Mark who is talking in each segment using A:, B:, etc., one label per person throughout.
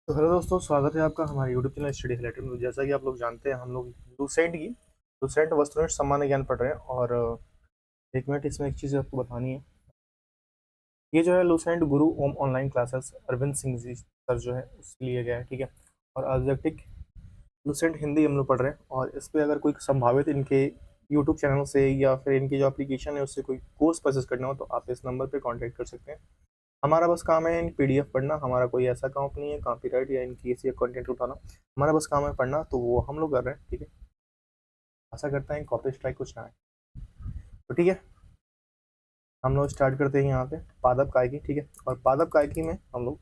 A: तो हेलो दोस्तों, स्वागत है आपका हमारे यूट्यूब चैनल स्टडी रिलेटेड में। जैसा कि आप लोग जानते हैं, हम लोग लूसेंट वस्तुनिष्ठ सामान्य ज्ञान पढ़ रहे हैं। और एक मिनट, इसमें एक चीज़ आपको बतानी है। ये जो है लूसेंट गुरु ओम online classes Arvind Singh ji sir जो है उसके लिए गया है, ठीक है। और ऑब्जेक्टिव लूसेंट हिंदी हम लोग पढ़ रहे हैं। और इस पे अगर कोई संभावित इनके यूट्यूब चैनल से या फिर इनकी जो एप्लीकेशन है उससे कोई कोर्स परचेस करना हो तो आप इस नंबर पे कांटेक्ट कर सकते हैं। हमारा बस काम है इन पीडीएफ पढ़ना। हमारा कोई ऐसा काम नहीं है कॉपीराइट या इनकी ऐसी कंटेंट उठाना। हमारा बस काम है पढ़ना, तो वो हम लोग कर रहे हैं, ठीक है। आशा करता है कॉपी स्ट्राइक कुछ ना है। तो ठीक है, हम लोग स्टार्ट करते हैं यहाँ पे पादप काय की, ठीक है। और पादप काय की में हम लोग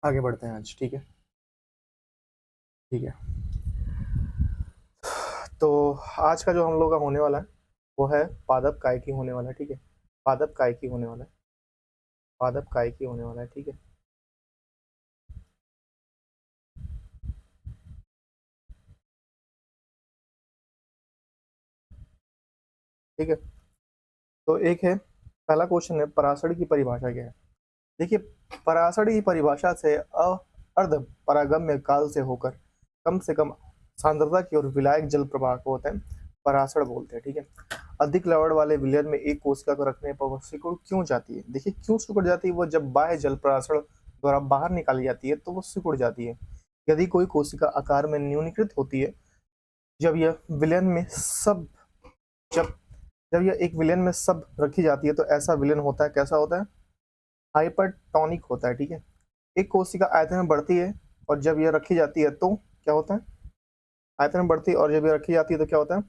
A: आगे बढ़ते हैं आज, ठीक है। ठीक है, तो आज का जो हम लोग का होने वाला है वो है पादप काय की होने वाला है, ठीक है। पादप काय की होने वाला है, पादप काय की होने वाला है, ठीक है। ठीक है, तो एक है, पहला क्वेश्चन है पराशर की परिभाषा क्या है। देखिए, पराशर की परिभाषा से अर्ध परागम्य काल से होकर कम से कम सांद्रता की ओर विलायक जल प्रवाह को होता है पराशर बोलते हैं, ठीक है। अधिक लवण वाले विलयन में एक कोशिका को रखने पर वह सिकुड़ क्यों जाती है। देखिए, क्यों सिकुड़ जाती है, वो जब बाह्य जल पराशर द्वारा बाहर निकाली जाती है तो वो सिकुड़ जाती है। यदि कोई कोशिका आकार में न्यूनीकृत होती है, जब यह विलयन में सब जब जब यह एक विलयन में सब रखी जाती है तो ऐसा विलयन होता है, कैसा होता है, हाइपरटोनिक होता है, ठीक है। एक कोशिका आयतन में बढ़ती है और जब यह रखी जाती है तो क्या होता है, आयतन में बढ़ती है और जब यह रखी जाती है तो क्या होता है,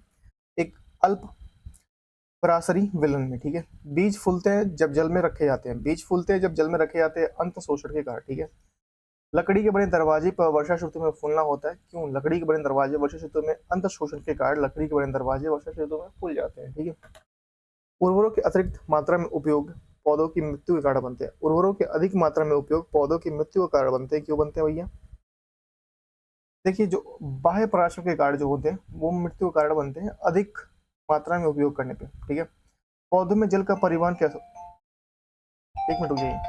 A: एक अल्प पराशरी विलन में, ठीक है। बीज फूलते हैं जब जल में रखे जाते हैं, बीज फूलते हैं जब जल में रखे जाते हैं अंत शोषण के कारण, ठीक है। लकड़ी के बने दरवाजे पर वर्षा ऋतु में फूलना होता है, क्यों, लकड़ी के बने दरवाजे वर्षा ऋतु में अंत शोषण के कारण लकड़ी के बने दरवाजे वर्षा ऋतु में फूल जाते हैं, ठीक है। उर्वरों के अतिरिक्त मात्रा में उपयोग पौधों की मृत्यु के कारण बनते हैं, उर्वरों के अधिक मात्रा में उपयोग पौधों की मृत्यु के कारण बनते हैं, क्यों बनते हैं भैया। देखिए, जो बाह्य पराशर के कार्य जो होते हैं वो मृत्यु के कारण बनते हैं अधिक मात्रा में उपयोग करने पे, ठीक है। पौधों में जल का परिवहन कैसे, एक मिनट रुक जाइए।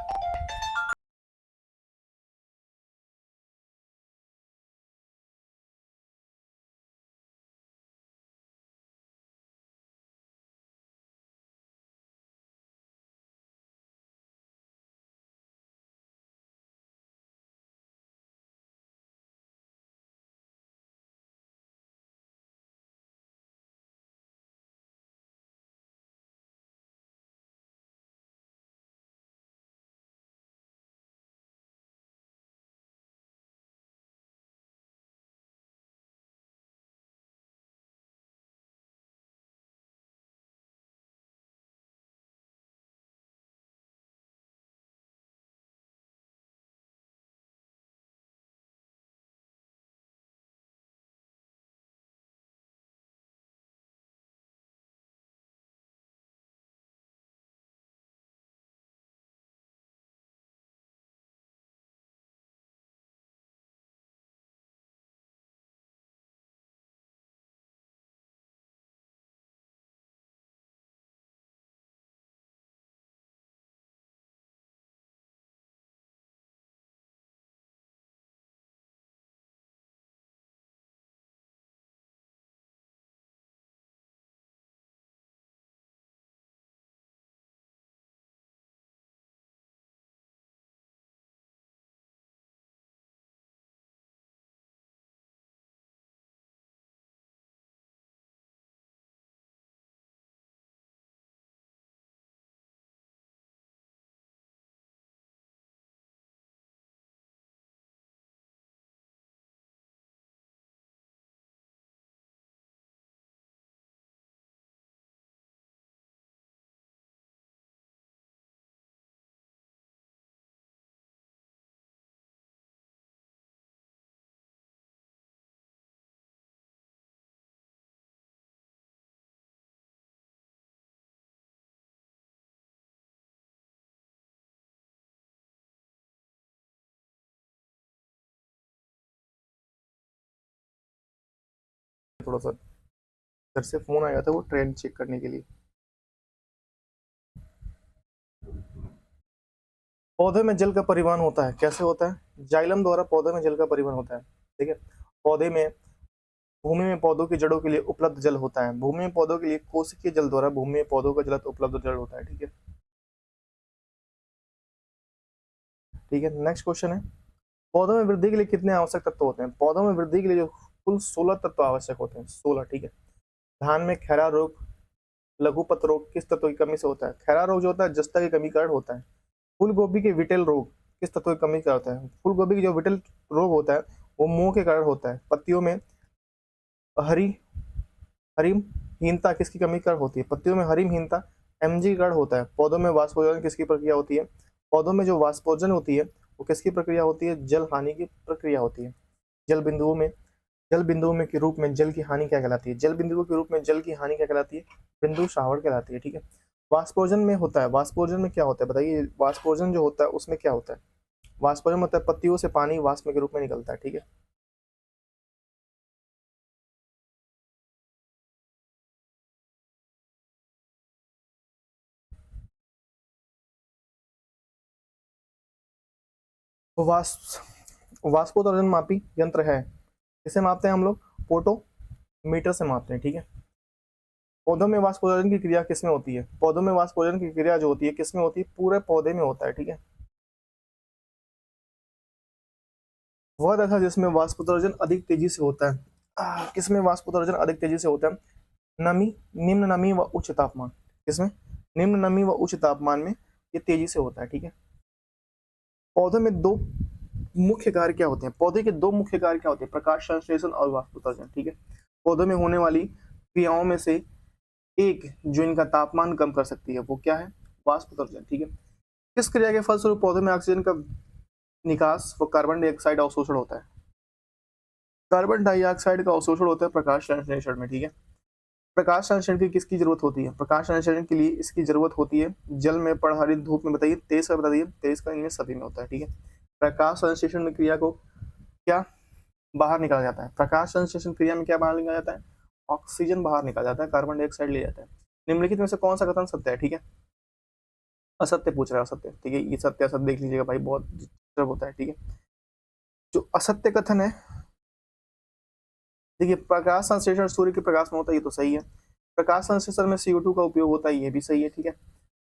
A: थोड़ा सा घर से फोन आया था, वो ट्रेन चेक करने के लिए। पौधे में जल का परिवहन होता है, कैसे होता है? जाइलम द्वारा पौधे में जल का परिवहन होता है। ठीक है, पौधे में भूमि में पौधों की जड़ों के लिए उपलब्ध जल होता है। भूमि में पौधों के लिए कोशिकीय जल द्वारा भूमि में पौधों का जल उपलब्ध जल होता है। ठीक है, ठीक है। नेक्स्ट क्वेश्चन है, पौधों में वृद्धि के लिए कितने आवश्यक तत्व होते हैं? पौधों में वृद्धि के लिए जो कुल 16 तत्व आवश्यक होते हैं, 16। ठीक है, धान में खैरा रोग, लघुपत रोग किस तत्व की कमी से होता है? खैरा रोग जो होता है जस्ता की कमी के कारण होता है। फूल गोभी के विटेल रोग किस तत्व की कमी का होता है? फूल गोभी की जो विटेल रोग होता है वो मोह के कारण होता है। पत्तियों में हरी हरिमहीनता किसकी कमी कारण होती है? पत्तियों में हरिमहीनता Mg के कारण होता है। पौधों में वाष्पोजन किसकी प्रक्रिया होती है? पौधों में जो वाष्पोजन होती है वो किसकी प्रक्रिया होती है? जल हानि की प्रक्रिया होती है। जल बिंदुओं में के रूप में जल की हानि क्या कहलाती है? जल बिंदुओं के रूप में जल की हानि क्या कहलाती है? बिंदु श्रावण कहलाती है। ठीक है, वाष्पोजन में होता है, वाष्पोजन में क्या होता है बताइए? वाष्पोजन जो होता है उसमें क्या होता है? वाष्पोजन में होता है पत्तियों से पानी वाष्प के रूप में निकलता है। ठीक है, तो वाष्पोत्सर्जन मापी यंत्र है, किसे मापते हैं हम लोग? पोटोमीटर से मापते हैं। ठीक है, पौधों में वाष्पोत्सर्जन की क्रिया किसमें होती है? पौधों में वाष्पोत्सर्जन की क्रिया जो होती है किसमें होती है? पूरे पौधे में होता है। ठीक है, वह दशा जिसमें वाष्पोत्सर्जन अधिक तेजी से होता है, किसमें वाष्पोत्सर्जन अधिक तेजी से होता है? नमी, निम्न नमी व उच्च तापमान। किसमें? निम्न नमी व उच्च तापमान में ये तेजी से होता है। ठीक है, पौधे में दो मुख्य कार्य क्या होते हैं? पौधे के दो मुख्य कार्य क्या होते हैं? प्रकाश संश्लेषण और वाष्पोत्सर्जन। ठीक है, पौधों में होने वाली क्रियाओं में से एक जो इनका तापमान कम कर सकती है वो क्या है? वाष्पोत्सर्जन। ठीक है, किस क्रिया के फलस्वरूप पौधे में ऑक्सीजन का निकास व कार्बन डाइऑक्साइड अवशोषण होता है? कार्बन डाइऑक्साइड का अवशोषण होता है प्रकाश संश्लेषण में। ठीक है, प्रकाश संश्लेषण की किसकी जरूरत होती है? प्रकाश संश्लेषण के लिए इसकी जरूरत होती है जल में प्रहरित धूप में। बताइए, तेज का बता दिए, तेज का इनमें सभी में होता है। ठीक है, प्रकाश संश्लेषण में क्रिया को क्या बाहर निकाला जाता है? प्रकाश संश्लेषण क्रिया में क्या बाहर निकाला जाता है? ऑक्सीजन बाहर निकाला जाता है, कार्बन डाइऑक्साइड ले जाता है। निम्नलिखित में से कौन सा कथन सत्य है? ठीक है, असत्य पूछ रहा है, असत्य। ठीक है, ये सत्य असत्य देख लीजिएगा भाई, बहुत डिस्टर्ब होता है। ठीक है, जो असत्य कथन है, देखिए प्रकाश संश्लेषण सूर्य के प्रकाश में होता है, ये तो सही है। प्रकाश संश्लेषण में CO2 का उपयोग होता है, ये भी सही है। ठीक है,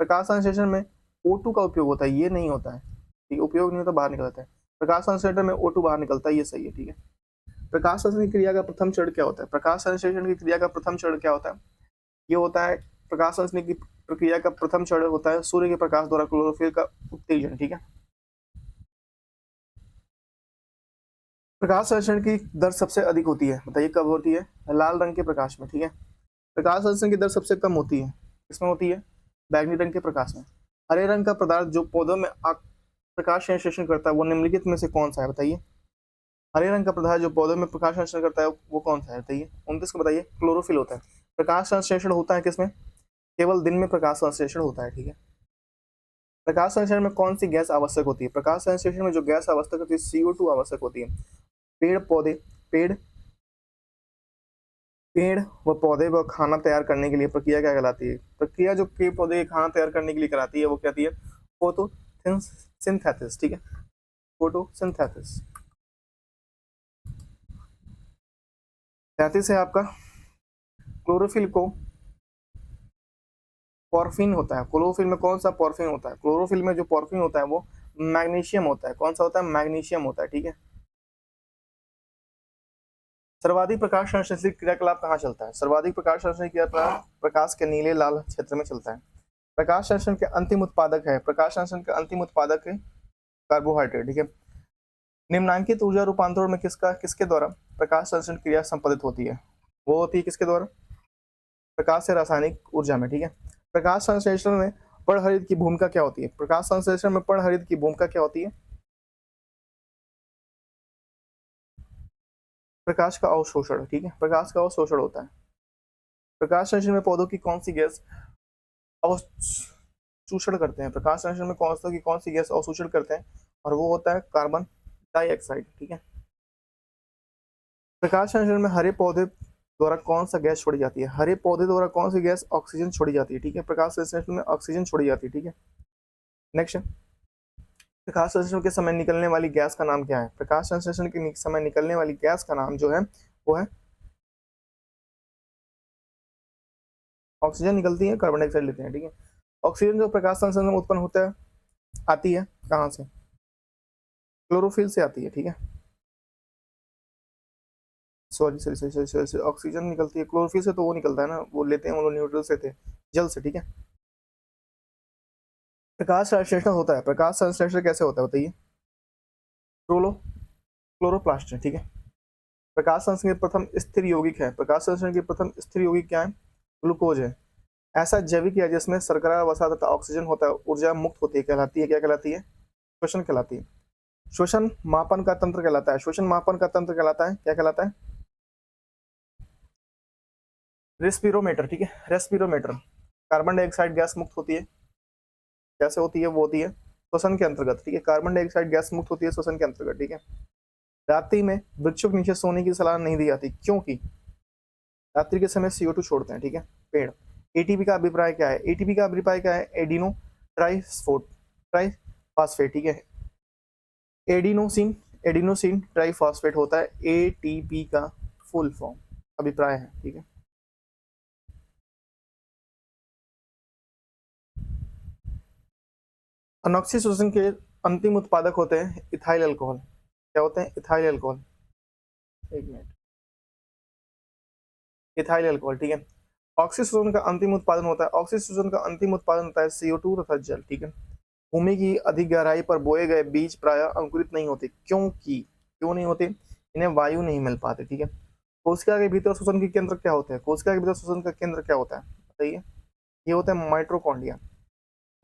A: प्रकाश संश्लेषण में O2 का उपयोग होता है, ये नहीं होता है। ठीक है, उपयोग नहीं होता, बाहर निकलता है। प्रकाश संश्लेषण में O2 बाहर निकलता है, ये सही है। ठीक है, प्रकाश संश्लेषण की क्रिया का प्रथम चरण क्या होता है? प्रकाश संश्लेषण की क्रिया का प्रथम चरण क्या होता है? ये होता है, प्रकाश संश्लेषण की प्रक्रिया का प्रथम चरण होता है सूर्य के प्रकाश द्वारा क्लोरोफिल का उत्तेजन। ठीक है, प्रकाश संश्लेषण की दर सबसे अधिक होती है, बताइए कब होती है? लाल रंग के प्रकाश में। ठीक है, प्रकाश संश्लेषण की दर सबसे कम होती है, किसमें होती है? बैंगनी रंग के प्रकाश में। हरे रंग का पदार्थ जो पौधों में प्रकाश संश्लेषण करता है वो निम्नलिखित में से कौन सा है? बताइए, हरे रंग का पदार्थ जो पौधों में प्रकाश संश्लेषण करता है वो कौन सा है? बताइए, 29 को बताइए। क्लोरोफिल होता है। प्रकाश संश्लेषण होता है किसमें? केवल दिन में प्रकाश संश्लेषण होता है। ठीक है, प्रकाश संश्लेषण में कौन सी गैस आवश्यक होती है? प्रकाश संश्लेषण में जो गैस आवश्यक होती है CO2 आवश्यक होती है। पेड़ पौधे पेड़ पेड़ व पौधे व खाना तैयार करने के लिए प्रक्रिया क्या कहलाती है? प्रक्रिया जो पेड़ पौधे खाना तैयार करने के लिए कराती है वो कहती है फोटोसिंथेसिस। ठीक है, फोटोसिंथेसिस। 33 है आपका, क्लोरोफिल को पॉर्फिन होता है। क्लोरोफिल में कौन सा पॉर्फिन होता है? क्लोरोफिल में जो पॉर्फिन होता है वो मैग्नीशियम होता है। कौन सा होता है? मैग्नीशियम होता है। ठीक है, सर्वाधिक प्रकाश संश्लेषित क्रियाकलाप कहाँ चलता है? सर्वाधिक प्रकाश संश्लेषित क्रियाकलाप प्रकाश के नीले लाल क्षेत्र में चलता है। प्रकाश संश्लेषण के अंतिम उत्पादक है, प्रकाश संश्लेषण के अंतिम उत्पादक है कार्बोहाइड्रेट। ठीक है, निम्नांकित ऊर्जा रूपांतरण में किसके द्वारा प्रकाश संश्लेषण क्रिया संपादित होती है? वो होती है किसके द्वारा? प्रकाश से रासायनिक ऊर्जा में। ठीक है, प्रकाश संश्लेषण में पर्णहरित की भूमिका क्या होती है? प्रकाश संश्लेषण में पर्णहरित की भूमिका क्या होती है? प्रकाश का अवशोषण। ठीक है, प्रकाश का अवशोषण होता है। प्रकाश संश्लेषण में पौधों की कौन सी गैस अवशोषण करते हैं? प्रकाश संश्लेषण में कौन सी गैस अवशोषण करते हैं? और वो होता है कार्बन डाइऑक्साइड। ठीक है, प्रकाश संश्लेषण में हरे पौधे द्वारा कौन सा गैस छोड़ी जाती है? हरे पौधे द्वारा कौन सी गैस? ऑक्सीजन छोड़ी जाती है। ठीक है, प्रकाश संश्लेषण में ऑक्सीजन छोड़ी जाती है। ठीक है, नेक्स्ट, प्रकाश संश्लेषण के समय निकलने वाली गैस का नाम क्या है? प्रकाश संश्लेषण के समय निकलने वाली गैस का नाम जो है वो है ऑक्सीजन निकलती है, कार्बन डाइऑक्साइड लेते हैं, ठीक है। ऑक्सीजन जो प्रकाश संश्लेषण में उत्पन्न होता है आती है कहाँ से? क्लोरोफिल से आती है, ठीक है। सॉरी, ऑक्सीजन निकलती है क्लोरोफिल से, तो वो निकलता है ना, वो लेते हैं वो न्यूट्रल से थे, जल से, ठीक है। प्रकाश संश्लेषण होता है, प्रकाश संश्लेषण कैसे होता है बताइए? क्लोरो क्लोरोप्लास्ट है, ठीक है। प्रकाश संश्लेषण के प्रथम स्थिर यौगिक है, प्रकाश संश्लेषण के प्रथम स्थिर यौगिक क्या है? ग्लूकोज है। ऐसा जैविक है जिसमें शर्करा वसा तथा ऑक्सीजन होता है, ऊर्जा मुक्त होती है, कहलाती है, क्या कहलाती है? श्वसन कहलाती है। श्वसन मापन का तंत्र कहलाता है, श्वसन मापन का तंत्र कहलाता है, क्या कहलाता है? रेस्पिरोमीटर, ठीक है, रेस्पिरोमीटर। कार्बन डाइऑक्साइड गैस मुक्त होती है, कैसे होती है? वो होती है श्वसन के अंतर्गत, ठीक है। कार्बन डाइऑक्साइड गैस मुक्त होती है श्वसन के अंतर्गत, ठीक है। रात्रि में वृक्षों के नीचे सोने की सलाह नहीं दी जाती, क्योंकि रात्रि के समय CO2 छोड़ते हैं, ठीक है, पेड़। एटीपी का अभिप्राय क्या है? एटीपी का अभिप्राय क्या है? एडिनो ट्राइफॉस्फेट, ठीक है। एडिनोसिन एडिनोसिन ट्राइफॉस्फेट होता है एटीपी का फुल फॉर्म, अभिप्राय है, ठीक है। अनॉक्सी श्वसन के अंतिम उत्पादक होते हैं इथाइल अल्कोहल, क्या होते हैं? इथाइल अल्कोहल, एक मिनट, इथाइल अल्कोहल, ठीक है। ऑक्सीजन का अंतिम उत्पादन होता है, ऑक्सीजन का अंतिम उत्पादन होता है CO2 तथा जल, ठीक है। भूमि की अधिक गहराई पर बोए गए बीज प्रायः अंकुरित नहीं होते, क्योंकि क्यों नहीं होते? इन्हें वायु नहीं मिल पाते, ठीक है। कोशिका के भीतर श्वसन के केंद्र क्या होते हैं? कोशिका के भीतर श्वसन का केंद्र क्या होता है बताइए? ये होता है माइट्रोकॉन्ड्रिया।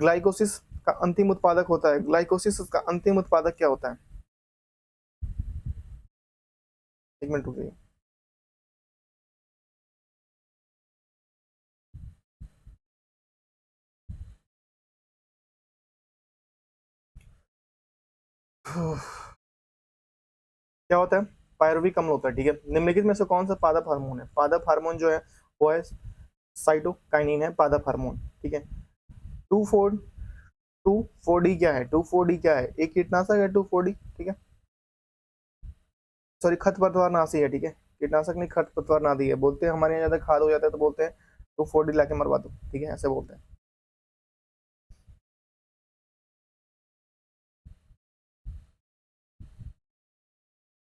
A: ग्लाइकोसिस का अंतिम उत्पादक होता है, ग्लाइकोसिस का अंतिम उत्पादक क्या होता है? एक मिनट रुकिए। क्या होता है? पायरुविक अम्ल होता है, ठीक है। निम्नलिखित में से कौन सा पादप हार्मोन है? पादप हार्मोन जो है वो है साइटोकाइनिन है, पादप हार्मोन, ठीक है। Two four two four D क्या है? टू फोर डी क्या है? एक कीटनाशक है टू फोर डी, ठीक है। सॉरी, खरपतवार नाशी है, ठीक है। कीटनाशक नहीं, खरपतवार नाशी है। बोलते हैं हमारे यहाँ ज्यादा खाद हो जाता है तो बोलते हैं टू फोर डी लाके मरवा दो, ठीक है, ऐसे बोलते हैं।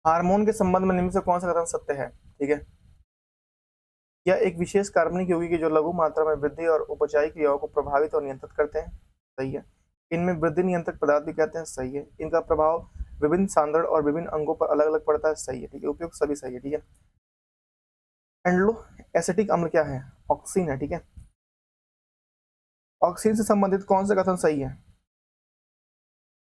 A: हार्मोन के संबंध में निम्न से कौन सा कथन सत्य है? ठीक है, यह एक विशेष कार्बनिक यौगिक है जो लघु मात्रा में वृद्धि और उपचायी क्रियाओं को प्रभावित और नियंत्रित करते हैं, सही है। इनमें वृद्धि नियंत्रक पदार्थ भी कहते हैं, सही है। इनका प्रभाव विभिन्न सांद्रण और विभिन्न अंगों पर अलग अलग पड़ता है, सही है, ठीक है। उपयुक्त सभी सही है, ठीक है। एंडलो एसिटिक अम्ल क्या है? ऑक्सीन है, ठीक है। ऑक्सीन से संबंधित कौन सा कथन सही है?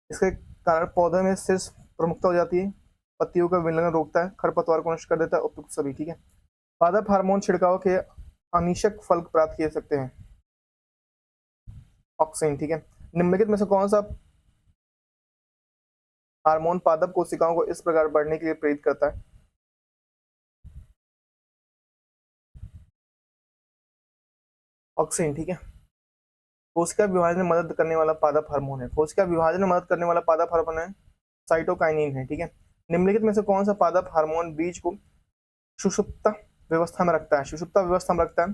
A: इसके कारण पौधे में शीर्ष प्रमुखता हो जाती है, पत्तियों का विलयन रोकता है, खरपतवार को नष्ट कर देता है, उपयुक्त सभी, ठीक है। पादप हार्मोन छिड़काव के अनिशक फल प्राप्त किए सकते हैं, ऑक्सीन, ठीक है। निम्नलिखित में से कौन सा हार्मोन पादप कोशिकाओं को इस प्रकार बढ़ने के लिए प्रेरित करता है? ऑक्सीन, ठीक है। कोशिका विभाजन में मदद करने वाला पादप हार्मोन है, कोशिका विभाजन में मदद करने वाला पादप हार्मोन है साइटोकाइनिन है, ठीक है। निम्नलिखित में से कौन सा पादप हार्मोन बीज को सुषुप्त व्यवस्था में रखता है? सुषुप्त व्यवस्था में रखता है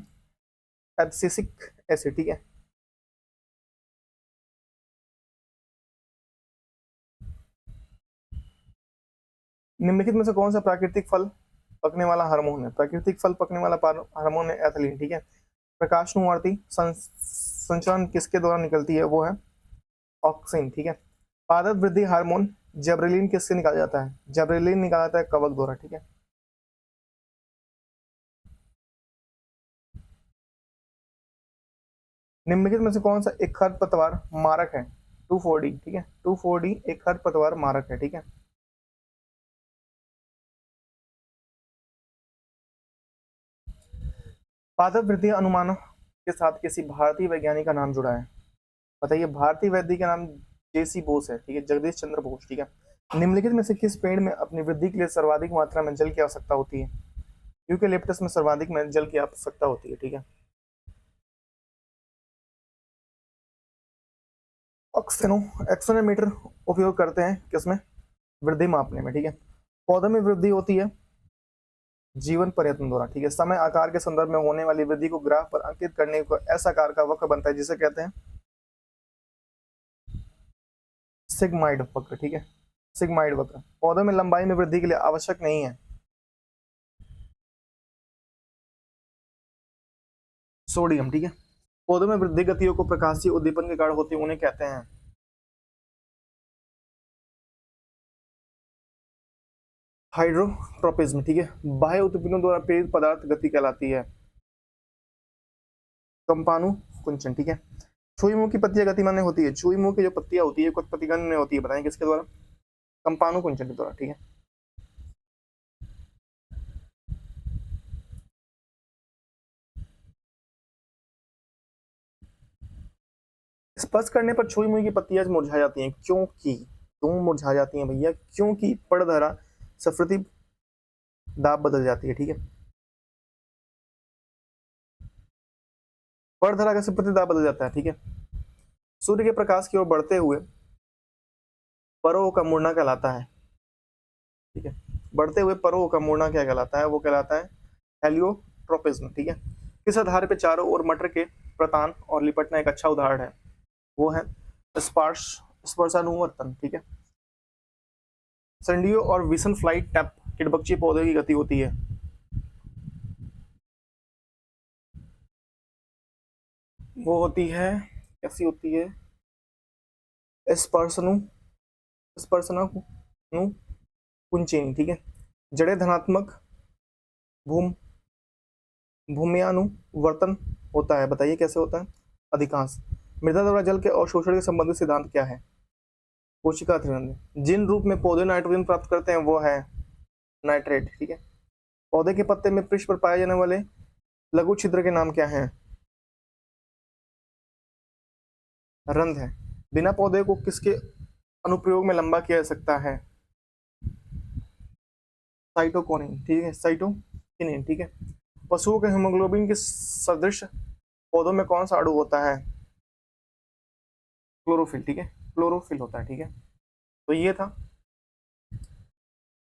A: एब्सिसिक एसिड, ठीक है। निम्नलिखित में से कौन सा प्राकृतिक फल पकने वाला हार्मोन है? प्राकृतिक फल पकने वाला हार्मोन है एथिलीन, ठीक है। प्रकाशनुवर्ती संचरण किसके द्वारा निकलती है? वो है ऑक्सीन, ठीक है। पादप वृद्धि हार्मोन जबरेलिन किससे निकाला जाता है? जबरेलिन निकाला जाता है कवक द्वारा, ठीक है। निम्नलिखित में से कौन सा एक खरपतवार मारक है? 2,4-D, ठीक है। 2,4-D एक खरपतवार मारक है, ठीक है। पादप वृद्धि अनुमानों के साथ किसी भारतीय वैज्ञानिक का नाम जुड़ा है, बताइए। भारतीय वैज्ञानिक का नाम JC बोस है, ठीक है, जगदीश चंद्र बोस, ठीक है। निम्नलिखित में से किस पेड़ में अपनी वृद्धि के लिए सर्वाधिक मात्रा में जल की आवश्यकता होती है? यूकेलिप्टस में सर्वाधिक में जल की आवश्यकता होती है, ठीक है। ऑक्सीनो एक्सोनोमीटर उपयोग करते हैं किसमें, वृद्धि मापने में, ठीक है। पौधों में वृद्धि होती है जीवन प्रयत्न द्वारा, ठीक है। समय आकार के संदर्भ में होने वाली वृद्धि को ग्राफ पर अंकित करने को ऐसा आकार का वक्र बनता है जिसे कहते हैं सिग्माइड वक्र, ठीक है। सिग्माइड वक्र पौधों में लंबाई में वृद्धि के लिए आवश्यक नहीं है। सोडियम, ठीक है। पौधों में वृद्धि गतियों को प्रकाशीय उद्दीपन के कारण होती है, उन्हें कहते हैं हाइड्रोट्रोपिज्म, ठीक है। बाह्य उत्पीड़नों द्वारा प्रेरित पदार्थ गति कहलाती है कंपाणु कुंचन, ठीक है। छुई मुंह की पत्तियां गतिमान होती है, छुई मुंह की जो पत्तियां होती है कुछ पतिगण में होती है, बताएं किसके द्वारा, कंपाणु कुंचन के द्वारा, ठीक है। स्पर्श करने पर छुई मुई की पत्तियां मुरझा जाती हैं, क्योंकि क्यों मुरझा जाती हैं भैया, क्योंकि पर्णधारा सफृति दाब बदल जाती है, ठीक है। पर्णधारा का सफृति दाब बदल जाता है, ठीक है। सूर्य के प्रकाश की ओर बढ़ते हुए परों का मुड़ना कहलाता है, ठीक है। बढ़ते हुए परों का मुड़ना क्या कहलाता है, वो कहलाता है हेलियोट्रोपिज्म, ठीक है। किस आधार पे चारों ओर मटर के प्रतान और लिपटना एक अच्छा उदाहरण है, वो है स्पर्श स्पर्शानुवर्तन, ठीक है। संडियो और विसन फ्लाइट टैप किटबच्ची पौधे की गति होती है, वो होती है, कैसी होती है, स्पर्शनु स्पर्शनु कुंचन, ठीक है। जड़े धनात्मक भूम भूम्यानुवर्तन होता है, बताइए कैसे होता है। अधिकांश मृदा द्वारा जल के अवशोषण के संबंधित सिद्धांत क्या है, कोशिका त्रिरंध्र। जिन रूप में पौधे नाइट्रोजन प्राप्त करते हैं वो है नाइट्रेट, ठीक है। पौधे के पत्ते में पृष्ठ पर पाए जाने वाले लघु छिद्र के नाम क्या है, रंध्र है। बिना पौधे को किसके अनुप्रयोग में लंबा किया जा सकता है, साइटोकोनिन, ठीक है, साइटोकिनिन, ठीक है। पशुओं के हेमोग्लोबिन के सदृश पौधों में कौन सा अणु होता है, क्लोरोफिल, ठीक है, क्लोरोफिल होता है, ठीक है। तो ये था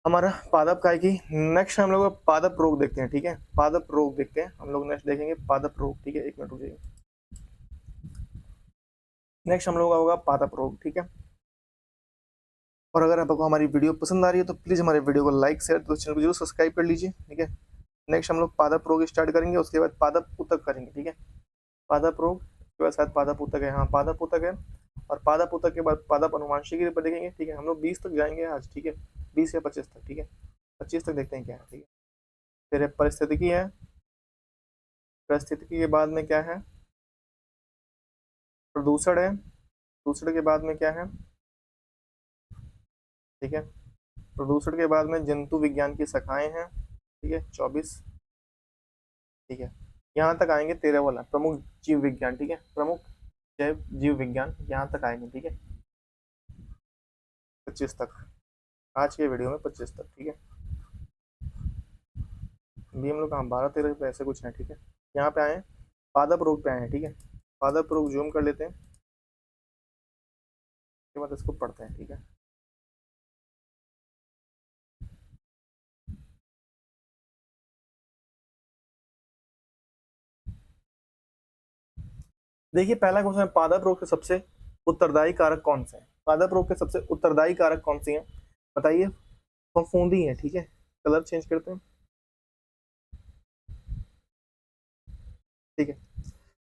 A: हमारा पादप काय की। नेक्स्ट हम लोग पादप रोग देखते हैं, ठीक है। पादप रोग देखते हैं हम लोग, नेक्स्ट देखेंगे पादप रोग, ठीक है। एक मिनट रुकिए, नेक्स्ट हम लोग का होगा पादप रोग, ठीक है। और अगर आपको हमारी वीडियो पसंद आ रही है तो प्लीज हमारे वीडियो को लाइक शेयर तो चैनल को जरूर सब्सक्राइब कर लीजिए, ठीक है। नेक्स्ट हम लोग पादप रोग स्टार्ट करेंगे, उसके बाद पादप उतक करेंगे, ठीक है। पादप रोग उसके बाद शायद पादप उतक है, हाँ पादप उतक है। और पादप उतक के बाद पादप अनुवांशिकी पर देखेंगे, ठीक है। हम लोग 20 तक जाएंगे आज, ठीक है, 20 या 25 तक, ठीक है। 25 तक देखते हैं क्या है, ठीक है। फिर परिस्थितिकी है, परिस्थितिकी के बाद में क्या है, प्रदूषण है, प्रदूषण के बाद में क्या है, ठीक है। प्रदूषण के बाद में जंतु विज्ञान की शाखाएं हैं, ठीक है, 24, ठीक है। यहाँ तक आएंगे 13 वाला प्रमुख जीव विज्ञान, ठीक है, प्रमुख जैव जीव विज्ञान यहाँ तक आएंगे, ठीक है। 25 तक, आज के वीडियो में 25 तक, ठीक है। अभी हम लोग कहाँ 12-13 पे ऐसे कुछ है, ठीक है। यहाँ पे आए पादप रोग पे आए हैं, ठीक है। पादप रोग जूम कर लेते हैं, उसके बाद इसको पढ़ते हैं, ठीक है। देखिए पहला क्वेश्चन है, पादप रोग के सबसे उत्तरदायी कारक कौन से हैं, पादप रोग के सबसे उत्तरदायी कारक कौन से हैं, बताइए। फफूंदी है, ठीक है। कलर चेंज करते हैं, ठीक है।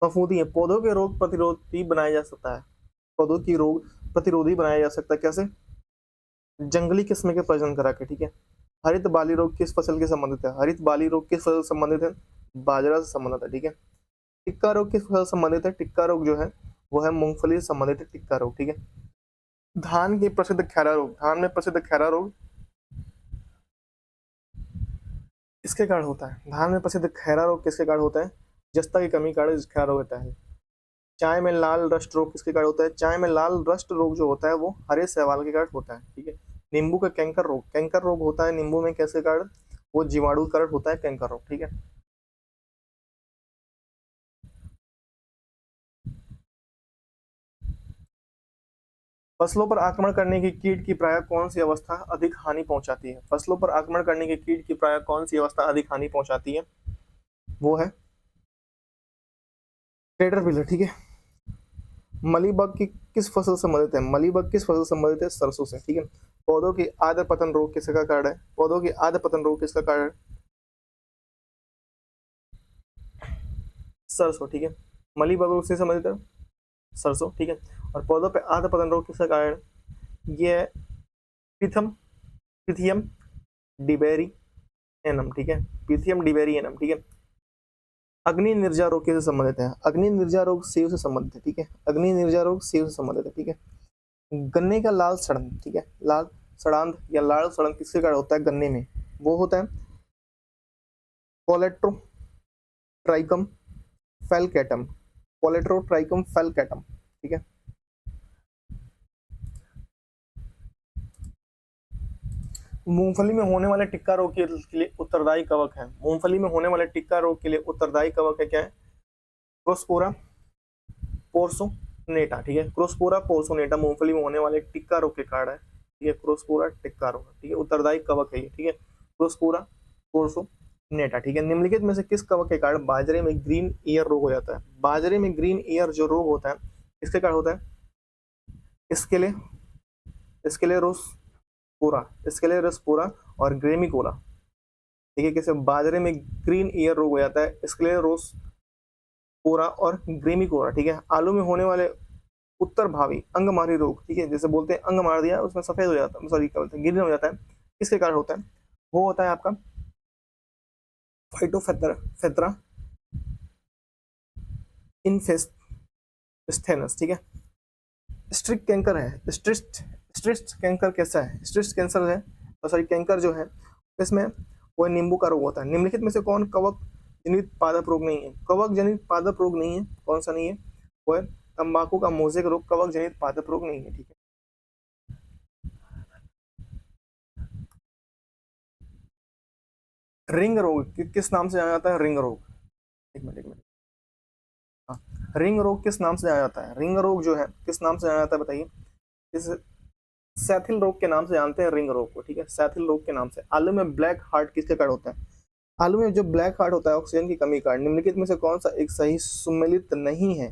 A: फफूंदी है, पौधों के रोग प्रतिरोधी बनाया जा सकता है, पौधों की रोग प्रतिरोधी बनाया जा सकता है कैसे, जंगली किस्म के प्रजनन करा के, ठीक है। हरित बाली रोग किस फसल के संबंधित है, हरित बाली रोग किस फसल से संबंधित है, बाजरा से संबंधित है, ठीक है। टिक्का रोग किस फसल से संबंधित है, टिक्का रोग जो है वो है मूंगफली से संबंधित है, टिक्का रोग, ठीक है। धान की प्रसिद्ध खैरा रोग, धान में प्रसिद्ध खैरा रोग किसके कारण होता है, धान में प्रसिद्ध खैरा रोग किसके कारण होता है, जस्ता की कमी के कारण खैरा रोग होता है। चाय में लाल रस्ट रोग किसके कारण होता है, चाय में लाल रस्ट रोग जो होता है वो हरे शैवाल के कारण होता है, ठीक है। नींबू का कैंकर रोग होता है नींबू में, कैसे कारण, वो जीवाणु कारण होता है कैंकर रोग, ठीक है। फसलों पर आक्रमण करने की कीट की प्रायः कौन सी अवस्था अधिक हानि पहुंचाती है? फसलों पर आक्रमण करने की कीट की प्रायः कौन सी अवस्था अधिक हानि पहुंचाती है? वो है कैटरपिलर, ठीक है। मलीबग की किस फसल से संबंधित है? मलीबग किस फसल से संबंधित है? सरसों से, ठीक है। पौधों की आद्र पतन रोग किसका कारण है? पौधों की आद्र पतन रोग किसका कारण है? सरसों, ठीक है। मलीबग रोग से संबंधित है सरसों, ठीक है। और पौधों पे आद्र पतन रोग किसका कारण है? ये है पिथम पिथियम डिबेरी एनम, ठीक है। पिथियम डिबेरी एनम, ठीक है। अग्नि निर्जा रोग किससे संबंधित है? अग्नि निर्जा रोग सेव से संबंधित है, ठीक है। अग्नि निर्जा रोग सेव से संबंधित है, ठीक है। गन्ने का लाल सड़न, ठीक है, लाल सड़ांध या लाल सड़न किसके कारण होता है? गन्ने में वो होता है कोलेट्रोट्राइकम फेलकैटम, कोलेट्रोट्राइकम फेलकैटम, ठीक है। मूंगफली में होने वाले टिक्का रोग के लिए उत्तरदायी कवक है? मूंगफली में होने वाले टिक्का रोग के लिए उत्तरदायी कवक है क्या है? क्रोस्पोरा पोर्सोनेटा, ठीक है। क्रोस्पोरा पोर्सोनेटा मूंगफली में होने वाले टिक्का रोग के कारण है, ठीक है। क्रोस्पोरा टिक्का रोग, ठीक है, उत्तरदायी कवक है ये, ठीक है। क्रोस्पोरा पोर्सोनेटा, ठीक है। निम्नलिखित में से किस कवक के कारण बाजरे में ग्रीन ईयर रोग हो जाता है? बाजरे में ग्रीन ईयर जो रोग होता है किसके कारण होता है? इसके लिए स्क्लेरोस्पोरा, स्क्लेरोस्पोरा और ग्रेमिकोला, ठीक है। कैसे बाजरे में ग्रीन ईयर रोग हो जाता है? स्क्लेरोस्पोरा और ग्रेमिकोला, ठीक है। आलू में होने वाले उत्तर भावी अंगमारी रोग, ठीक है, जैसे बोलते हैं अंग मार दिया उसमें सफेद हो जाता है, सॉरी क्या बोलते हैं, ग्रीन हो जाता है, किसके कारण होता है? वो होता है आपका फाइटोफेथरा इन्फेस्टेनस, ठीक है। स्ट्रिक कैंकर है, स्ट्रिस्ट कैंकर कैसा है? स्ट्रिस्ट कैंसर है, सॉरी कैंकर जो है इसमें वो नींबू का रोग होता है। निम्नलिखित में से कौन कवक जनित पादप रोग नहीं है? कवक जनित पादप रोग नहीं है, कौन सा नहीं है? वो है तंबाकू का मोजेक रोग, कवक जनित पादप रोग नहीं है, ठीक है। रिंग रोग किस नाम से जाना जाता है? रिंग रोग, एक मिनट, हाँ, रिंग रोग किस नाम से जाना जाता है? रिंग रोग जो है किस नाम से जाना जाता है बताइए? इस सैथिल रोग के नाम से जानते हैं रिंग रोग को, ठीक है, सैथिल रोग के नाम से। आलू में ब्लैक हार्ट किसके कारण होता है? आलू में जो ब्लैक हार्ट होता है ऑक्सीजन की कमी के कारण। निम्नलिखित में से कौन सा एक सही सुमेलित नहीं है?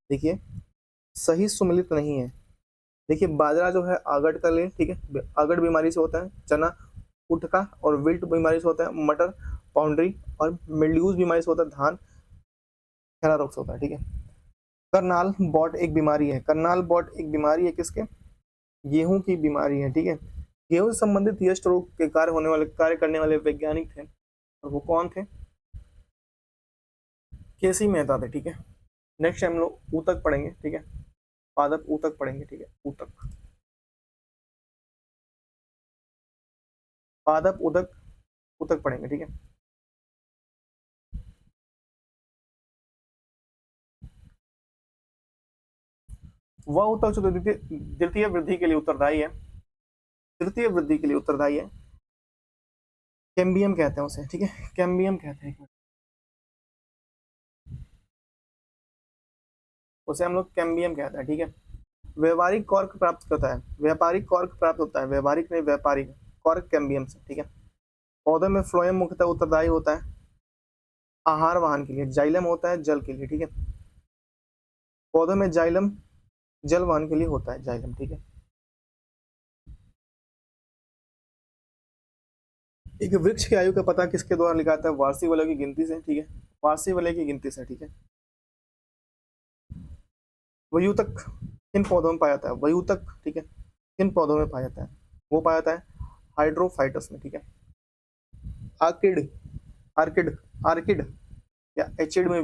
A: देखिए सही सुमेलित नहीं है। देखिए बाजरा जो है आगड़ का ले, ठीक है, आगड़ बीमारी से होता है। चना उटका और विल्ट बीमारी से होता है। मटर पाउंड्री और मिल्ड्यूज बीमारी से होता है। धान खैरा रोग से होता है, ठीक है। करनाल बॉट एक बीमारी है, करनाल बॉट एक बीमारी है किसके? गेहूं की बीमारी है, ठीक है। गेहूं से संबंधित यस्ट रोग के कार्य करने वाले वैज्ञानिक थे, और वो कौन थे? केसी मेहता थे, ठीक है। नेक्स्ट हम लोग ऊतक पढ़ेंगे, ठीक है, पादप ऊतक पढ़ेंगे, ठीक है। ऊतक, पादप उदक ऊतक पढ़ेंगे, ठीक है। वह ऊतक जो द्वितीय वृद्धि के लिए उत्तरदायी है, तृतीय वृद्धि के लिए उत्तरदायी है, कैम्बियम कहते हैं उसे, ठीक है, कैम्बियम कहते हैं उसे, हम लोग कैम्बियम कहते हैं, ठीक है। व्यवहारिक कॉर्क प्राप्त करता है, व्यापारिक कॉर्क प्राप्त होता है, व्यवहारिक नहीं व्यापारिक कॉर्क कैम्बियम से, ठीक है। पौधे में फ्लोएम मुख्यतः उत्तरदायी होता है आहार वाहन के लिए, जाइलम होता है जल के लिए, ठीक है। पौधों में जाइलम जल वाहन के लिए होता है, जाइलम, ठीक है। एक वृक्ष की आयु का पता किसके द्वारा लगाता है? वार्षिक वलय की गिनती से, ठीक है, वार्षिक वलय की गिनती से, ठीक है। वयूतक किन पौधों में पाया जाता है? वयूतक, ठीक है, किन पौधों में पाया जाता है? वो पाया जाता है हाइड्रोफाइटस में, ठीक है। आर्किड आर्किड आर्किड या एचिड में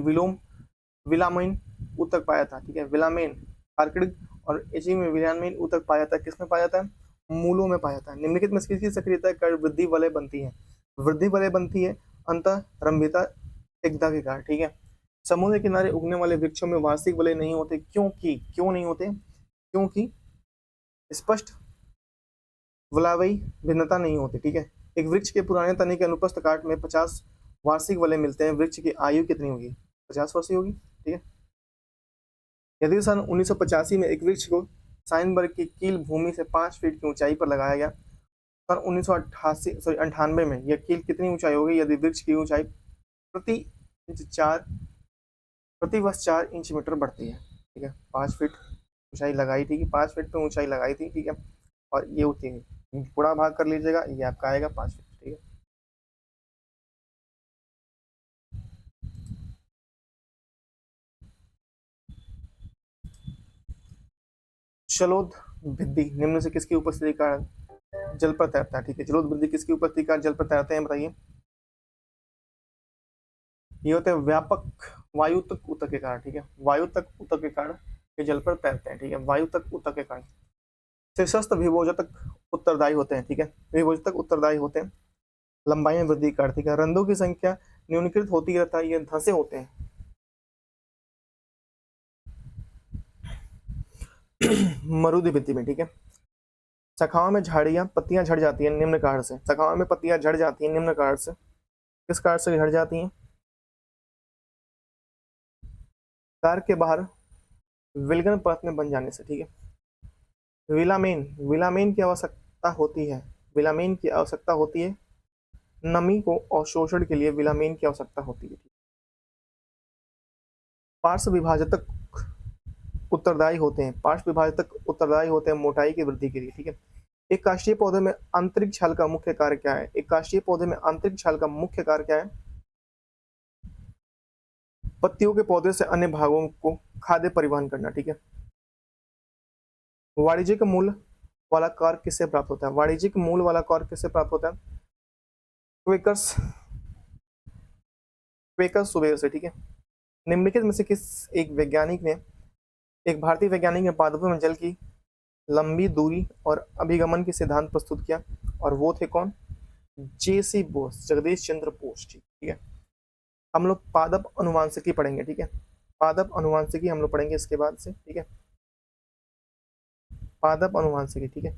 A: विलामेन ऊतक पाया था, ठीक है, विलामेन आर्किड और एचिड में विलामेन ऊतक पाया था, किसमें पाया जाता है? मूलों में पाया जाता है। निम्नलिखित में किसकी सक्रियता कर वृद्धि वलय बनती है? वृद्धि वलय बनती है अंतःरंभिता एकता के कारण, ठीक है। समुद्र किनारे उगने वाले वृक्षों में वार्षिक वलय नहीं होते, क्यों नहीं होते? क्योंकि स्पष्ट वलयी भिन्नता नहीं होती, ठीक है। एक वृक्ष के पुराने तने के अनुप्रस्थ काट में 50 वार्षिक वलय मिलते हैं। वृक्ष की आयु कितनी होगी? 50 वर्ष होगी, ठीक है। यदि सन 1985 में एक वृक्ष को साइनबर्ग की कील भूमि से 5 फीट की ऊंचाई पर लगाया गया। सन 1988 में यह कील कितनी ऊंचाई होगी यदि वृक्ष की ऊंचाई प्रति इंच 4 इंच मीटर बढ़ती है? ठीक है, 5 फीट ऊंचाई लगाई थी, 5 फीट पे ऊंचाई लगाई थी, ठीक है, और ये होती है, पूरा भाग कर लीजिएगा, ये आपका आएगा 5 फीट, ठीक है। जलोद भित्ति निम्न से किसकी उपस्थिति का जल पर तैरता है? ठीक है, जलोद भित्ति किसकी उपस्थिति का जल पर तैरते हैं, बताइए। ये होते हैं व्यापक वायु तक ऊतक के कारण, ठीक है, वायु तक ऊतक के कारण ये जल पर तैरते हैं, ठीक है, वायु तक ऊतक के कारण। शीर्षस्थ विभोजक उत्तरदायी होते हैं, ठीक है, विभोजक उत्तरदायी होते हैं लंबाई में वृद्धि कर, ठीक है, रंध्रों की संख्या न्यूनीकृत होती रहता है, ये धंसे होते हैं। मरुदी भित्ति में, ठीक है, शाखाओं में झाड़ियां पत्तियां झड़ जाती हैं निम्न कारण से, शाखाओं में पत्तियां झड़ जाती हैं निम्न कारण से, किस कारण से झड़ जाती हैं? कार के बाहर विलगन परत में बन जाने से, ठीक है। विलामेन विलामेन की आवश्यकता होती है, विलामेन की आवश्यकता होती है नमी को अवशोषण के लिए विलामेन की आवश्यकता होती है। पार्श्व विभाजक उत्तरदायी होते हैं, पार्श्व विभाजक उत्तरदायी होते हैं मोटाई की वृद्धि के लिए, ठीक है। एक काष्ठीय पौधे में आंतरिक छाल का मुख्य कार्य क्या है? एक काष्ठीय पौधे में आंतरिक छाल का मुख्य कार्य क्या है? पत्तियों के पौधे से अन्य भागों को खाद्य परिवहन करना, ठीक है। वाणिज्यिक मूल वाला कार्य किससे प्राप्त होता है? वाणिज्यिक मूल वाला कार्य किससे प्राप्त होता है? क्वेकर्स क्वेकर्स सुबेर से, ठीक है। निम्नलिखित में से किस एक वैज्ञानिक ने एक भारतीय वैज्ञानिक ने पादपों में जल की लंबी दूरी और अभिगमन के सिद्धांत प्रस्तुत किया, और वो थे कौन? जेसी बोस, जगदीश चंद्र बोस, ठीक है। हम लोग पादप अनुवांशिकी पढ़ेंगे, ठीक है, पादप अनुवांशिकी हम लोग पढ़ेंगे इसके बाद से, ठीक है, पादप अनुवांशिकी, ठीक है।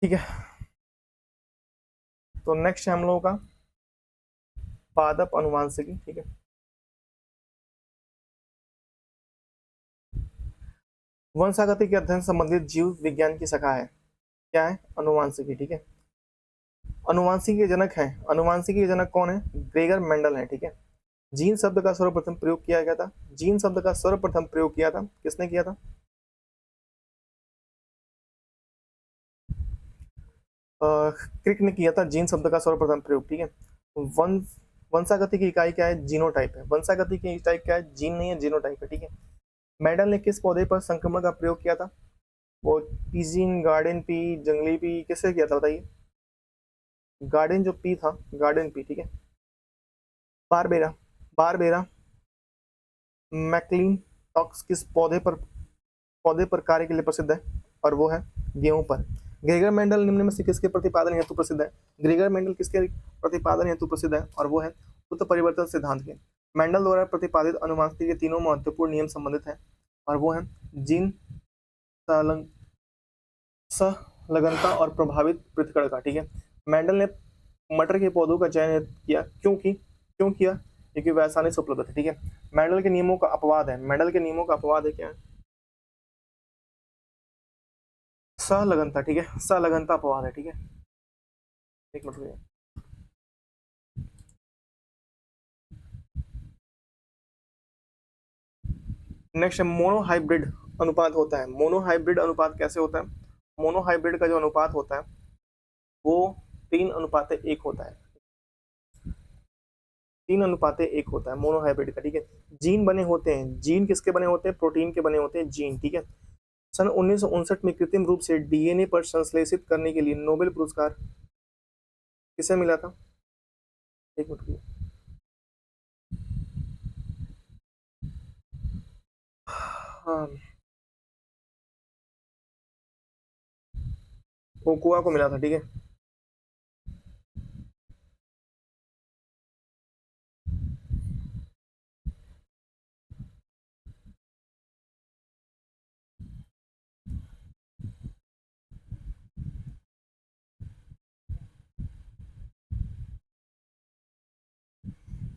A: ठीक है, तो नेक्स्ट है हम लोगों का पादप अनुवांशिकी, ठीक है। वंशागति के अध्ययन संबंधित जीव विज्ञान की शाखा है, क्या है? अनुवांशिकी, ठीक है। अनुवांशिकी के जनक है, अनुवांशिकी के जनक कौन है? ग्रेगर मेंडल है, ठीक है। जीन शब्द का सर्वप्रथम प्रयोग किया गया था, जीन शब्द का सर्वप्रथम प्रयोग किया था, किसने किया था? क्रिक ने किया था जीन शब्द का सर्वप्रथम प्रयोग, ठीक है। वंश वंशागति की इकाई क्या है? जीनोटाइप है, वंशागति की इकाई क्या है? जीन नहीं है, जीनोटाइप है, ठीक है। मेंडल ने किस पौधे पर संक्रमण का प्रयोग किया था? वो पीजिन, गार्डन पी, जंगली पी, किससे किया था बताइए? गार्डन जो पी था, गार्डन पी, ठीक है। बारबेरा बारबेरा मैकलिन टॉक्स किस पौधे पर कार्य के लिए प्रसिद्ध है, और वो है गेहूं पर। ग्रेगर मेंडल निम्न में से किसके प्रतिपादन हेतु प्रसिद्ध है? ग्रेगर मेंडल किसके प्रतिपादन हेतु प्रसिद्ध है, और वो है उत्तर परिवर्तन सिद्धांत के। मेंडल द्वारा प्रतिपादित अनुवांशिकी के तीनों महत्वपूर्ण नियम संबंधित हैं, और वो है जीन संलग्नता और प्रभावित पृथक्करण का, ठीक है। मेंडल ने मटर के पौधों का चयन किया, क्यों किया? क्योंकि वह आसानी से उपलब्ध थे, ठीक है। मेंडल के नियमों का अपवाद है, मेंडल के नियमों का अपवाद है क्या है? संलग्नता, ठीक है, संलग्नता अपवाद है, ठीक है। एक मिनट रुकिए। नेक्स्ट मोनोहाइब्रिड अनुपात होता है, मोनोहाइब्रिड अनुपात कैसे होता है? मोनोहाइब्रिड का जो अनुपात होता है वो 3:1 होता है, 3:1 होता है मोनोहाइब्रिड का, ठीक है। जीन बने होते हैं, जीन किसके बने होते हैं? प्रोटीन के बने होते हैं जीन, ठीक है। सन 1959 में कृत्रिम रूप से डीएनए पर संश्लेषित करने के लिए नोबेल पुरस्कार किसे मिला था? एक मिनट रुकिए। हाँ, ओकुआ को मिला था, ठीक है।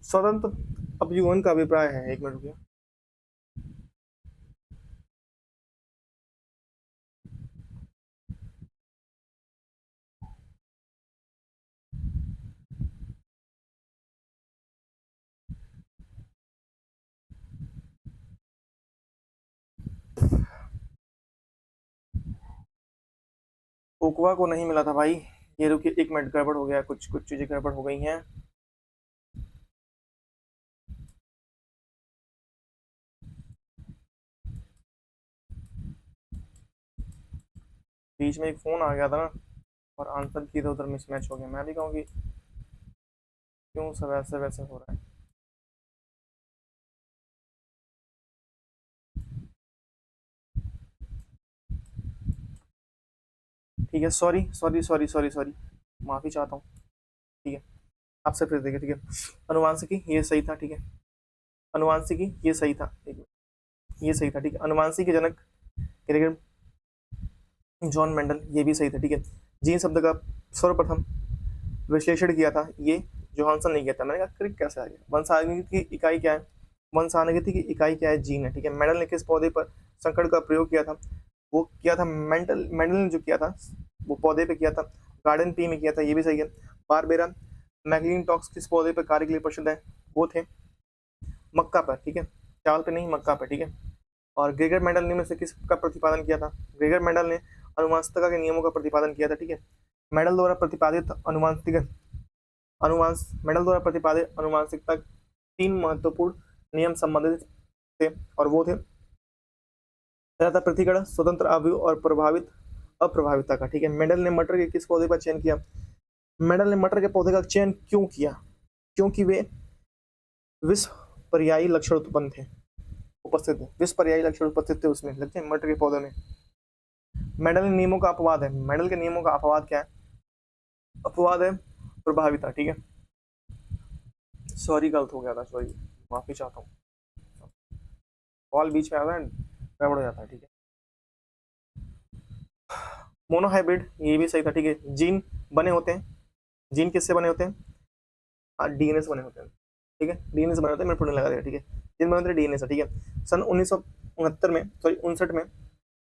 A: स्वतंत्र अपजीवन का अभिप्राय है, एक मिनट रुकिए। ओकवा को नहीं मिला था भाई, ये रुकिए एक मिनट, गड़बड़ हो गया, कुछ कुछ चीजें गड़बड़ हो गई हैं। बीच में एक फोन आ गया था ना, और आंसर की इधर उधर मिसमैच हो गया। मैं भी कहूँ कि क्यों सब ऐसे वैसे हो रहा है। ठीक है, sorry sorry sorry sorry sorry, माफी चाहता हूँ। ठीक है, आपसे फिर देखिए। ठीक है, अनुवांशिकी ये सही था। ठीक है, अनुवांशिकी ये सही था, एक मिनट, ये सही था। ठीक है, अनुवांशिकी के जनक ग्रेगर जॉन मेंडल, ये भी सही था। ठीक है, जीन शब्द का सर्वप्रथम विश्लेषण किया था ये जोहानसन ने किया था। मैंने कहा क्रिक कैसे आ गया। वंशानुगति की इकाई क्या है, वंशानुगति की इकाई क्या है, जीन है। ठीक है, मेंडल ने किस पौधे पर संकट का प्रयोग किया था, वो किया था मेंडल मेंडल ने जो किया था वो पौधे पे किया था, गार्डन पी में किया था, ये भी सही है। बारबेरा मैगलिनटॉक्स किस पौधे पर कार्य के लिए प्रसिद्ध है, वो थे मक्का पर। ठीक है, चावल पे नहीं, मक्का पर। ठीक है, और ग्रेगर मेंडल ने में से किसका प्रतिपादन किया था, ग्रेगर मेंडल ने अनुवांशिकता के नियमों का प्रतिपादन किया था। ठीक है, मेंडल द्वारा प्रतिपादित अनुवांशिक अनुवांश मेंडल द्वारा प्रतिपादित अनुवांशिकता तीन महत्वपूर्ण नियम संबंधित थे, और वो थे पहला था पृथ्वीकरण, स्वतंत्र अवयव और प्रभावित अप्रभावितता का। ठीक है, मेंडल ने मटर के किस पौधे का चयन किया, मेंडल ने मटर के पौधे का चयन क्यों किया, क्योंकि वे विष पर्यायी लक्षण उत्पन्न थे, उपस्थित थे, विष पर्यायी लक्षण उपस्थित थे उसमें, लगते हैं मटर के पौधे में। मेंडल के नियमों का अपवाद है, मेंडल के नियमों का अपवाद क्या है, अपवाद है प्रभाविता। ठीक है, सॉरी गलत हो गया था, सॉरी, माफी चाहता हूँ। कॉल बीच में आता है, गड़बड़ हो जाता है। ठीक है, मोनोहाइब्रिड ये भी सही था। ठीक है, जीन बने होते हैं, जीन किससे बने होते हैं, डीएनए से बने होते हैं। ठीक है, डीएनए से बने होते हैं, मैं पुण्य लगा देगा। ठीक है, जीन बने होते हैं डीएनए से। ठीक है, सन 1969 में, सॉरी 59 में,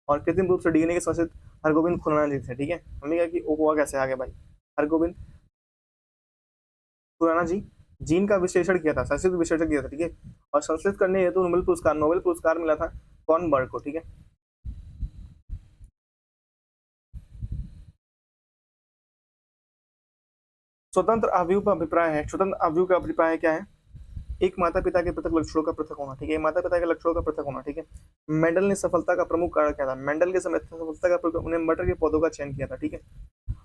A: और कृत्रिम रूप से डीएनए के संश्लेषित हरगोविंद खुराना जी थे। ठीक है, हमने कहा कि ओकोवा कैसे आ गया भाई, हरगोविंद खुराना जी जीन का विश्लेषण किया था, संश्लेषित विश्लेषण किया था। ठीक है, और संश्लेषित करने हेतु नोबेल पुरस्कार मिला था कौन बर्ड को। ठीक है, स्वतंत्र अवयव का अभिप्राय है, स्वतंत्र अवयव का अभिप्राय क्या है, एक माता पिता के पृथक लक्षणों का पृथक होना। ठीक है, माता पिता के लक्षणों का पृथक होना। ठीक है, मेंडल ने सफलता का प्रमुख कारण क्या था, मेंडल के समय सफलता का उन्हें मटर के पौधों का चयन किया था। ठीक है,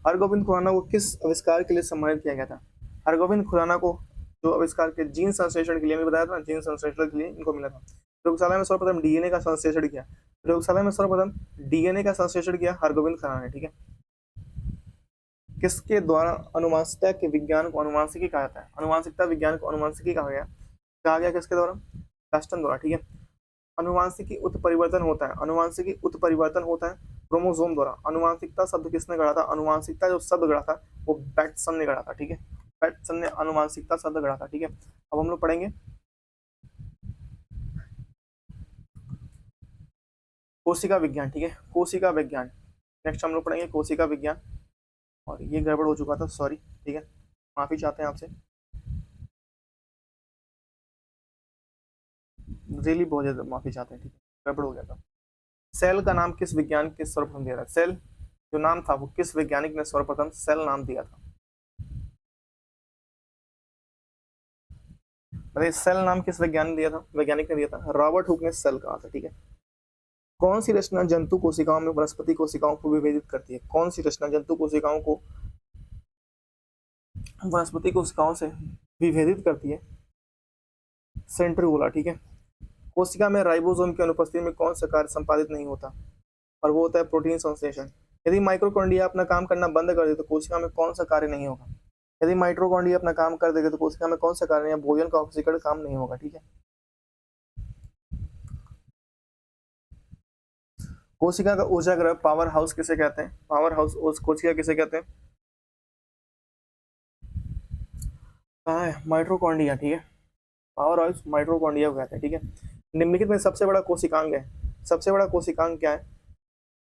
A: हरगोविंद खुराना को किस आविष्कार के लिए सम्मानित किया गया था, हरगोविंद खुराना को जो आविष्कार के जीन संश्लेषण के लिए, मैं बताया था ना, जीन संश्लेषण के लिए इनको मिला था। प्रयोगशाला में सर्वप्रथम डीएनए का संश्लेषण किया, प्रयोगशाला में सर्वप्रथम डीएनए का संश्लेषण किया हरगोविंद खुराना ने। ठीक है, किसके द्वारा अनुवांशिकता के विज्ञान को अनुवांशिकी कहा जाता है, अनुवांशिकता विज्ञान को अनुवांशिकी कहा गया किसके द्वारा, डास्टन द्वारा। ठीक है, अनुवांशिकी उत्परिवर्तन होता है, अनुवांशिकी उत्परिवर्तन होता है क्रोमोसोम द्वारा। अनुवांशिकता शब्द किसने गढ़ा था, अनुवांशिकता जो शब्द गढ़ा था वो बैटसन ने गढ़ा था। ठीक है, बैटसन ने अनुवांशिकता शब्द गढ़ा था। ठीक है, अब हम लोग पढ़ेंगे कोशिका विज्ञान। ठीक है, कोशिका विज्ञान, नेक्स्ट हम लोग पढ़ेंगे कोशिका विज्ञान। और ये गड़बड़ हो चुका था, सॉरी। ठीक है, माफी चाहते हैं आपसे, रियली बहुत ज्यादा माफी चाहते हैं। ठीक है, गड़बड़ हो गया था। सेल का नाम किस विज्ञान के सर्वप्रथम दिया था, सेल जो नाम था वो किस वैज्ञानिक ने सर्वप्रथम सेल नाम दिया था, बताइए सेल नाम किस वैज्ञानिक ने दिया था, रॉबर्ट हुक ने सेल कहा था। ठीक है, कौन सी रचना जंतु कोशिकाओं में वनस्पति कोशिकाओं को विभेदित करती है, कौन सी रचना जंतु कोशिकाओं को वनस्पति कोशिकाओं से विभेदित करती है, सेंट्रीओला। ठीक है, कोशिका में राइबोसोम की अनुपस्थिति में कौन सा कार्य संपादित नहीं होता, और वो होता है प्रोटीन संश्लेषण। यदि माइक्रोकॉन्ड्रिया अपना काम करना बंद कर दे तो कोशिका में कौन सा कार्य नहीं होगा, यदि माइट्रोकॉन्ड्रिया अपना काम कर देगा तो कोशिका में कौन सा कार्य या भोजन का ऑक्सीकरण काम नहीं होगा। ठीक है, कोशिका का ऊर्जा ग्रह पावर हाउस किसे कहते हैं, पावर हाउस कोशिका किसे कहते हैं, कहाँ है माइट्रोकॉन्ड्रिया। ठीक है, पावर हाउस माइटोकॉन्ड्रिया को कहते हैं, ठीक है। निम्नलिखित में सबसे बड़ा कोशिकांग है, सबसे बड़ा कोशिकांग क्या है,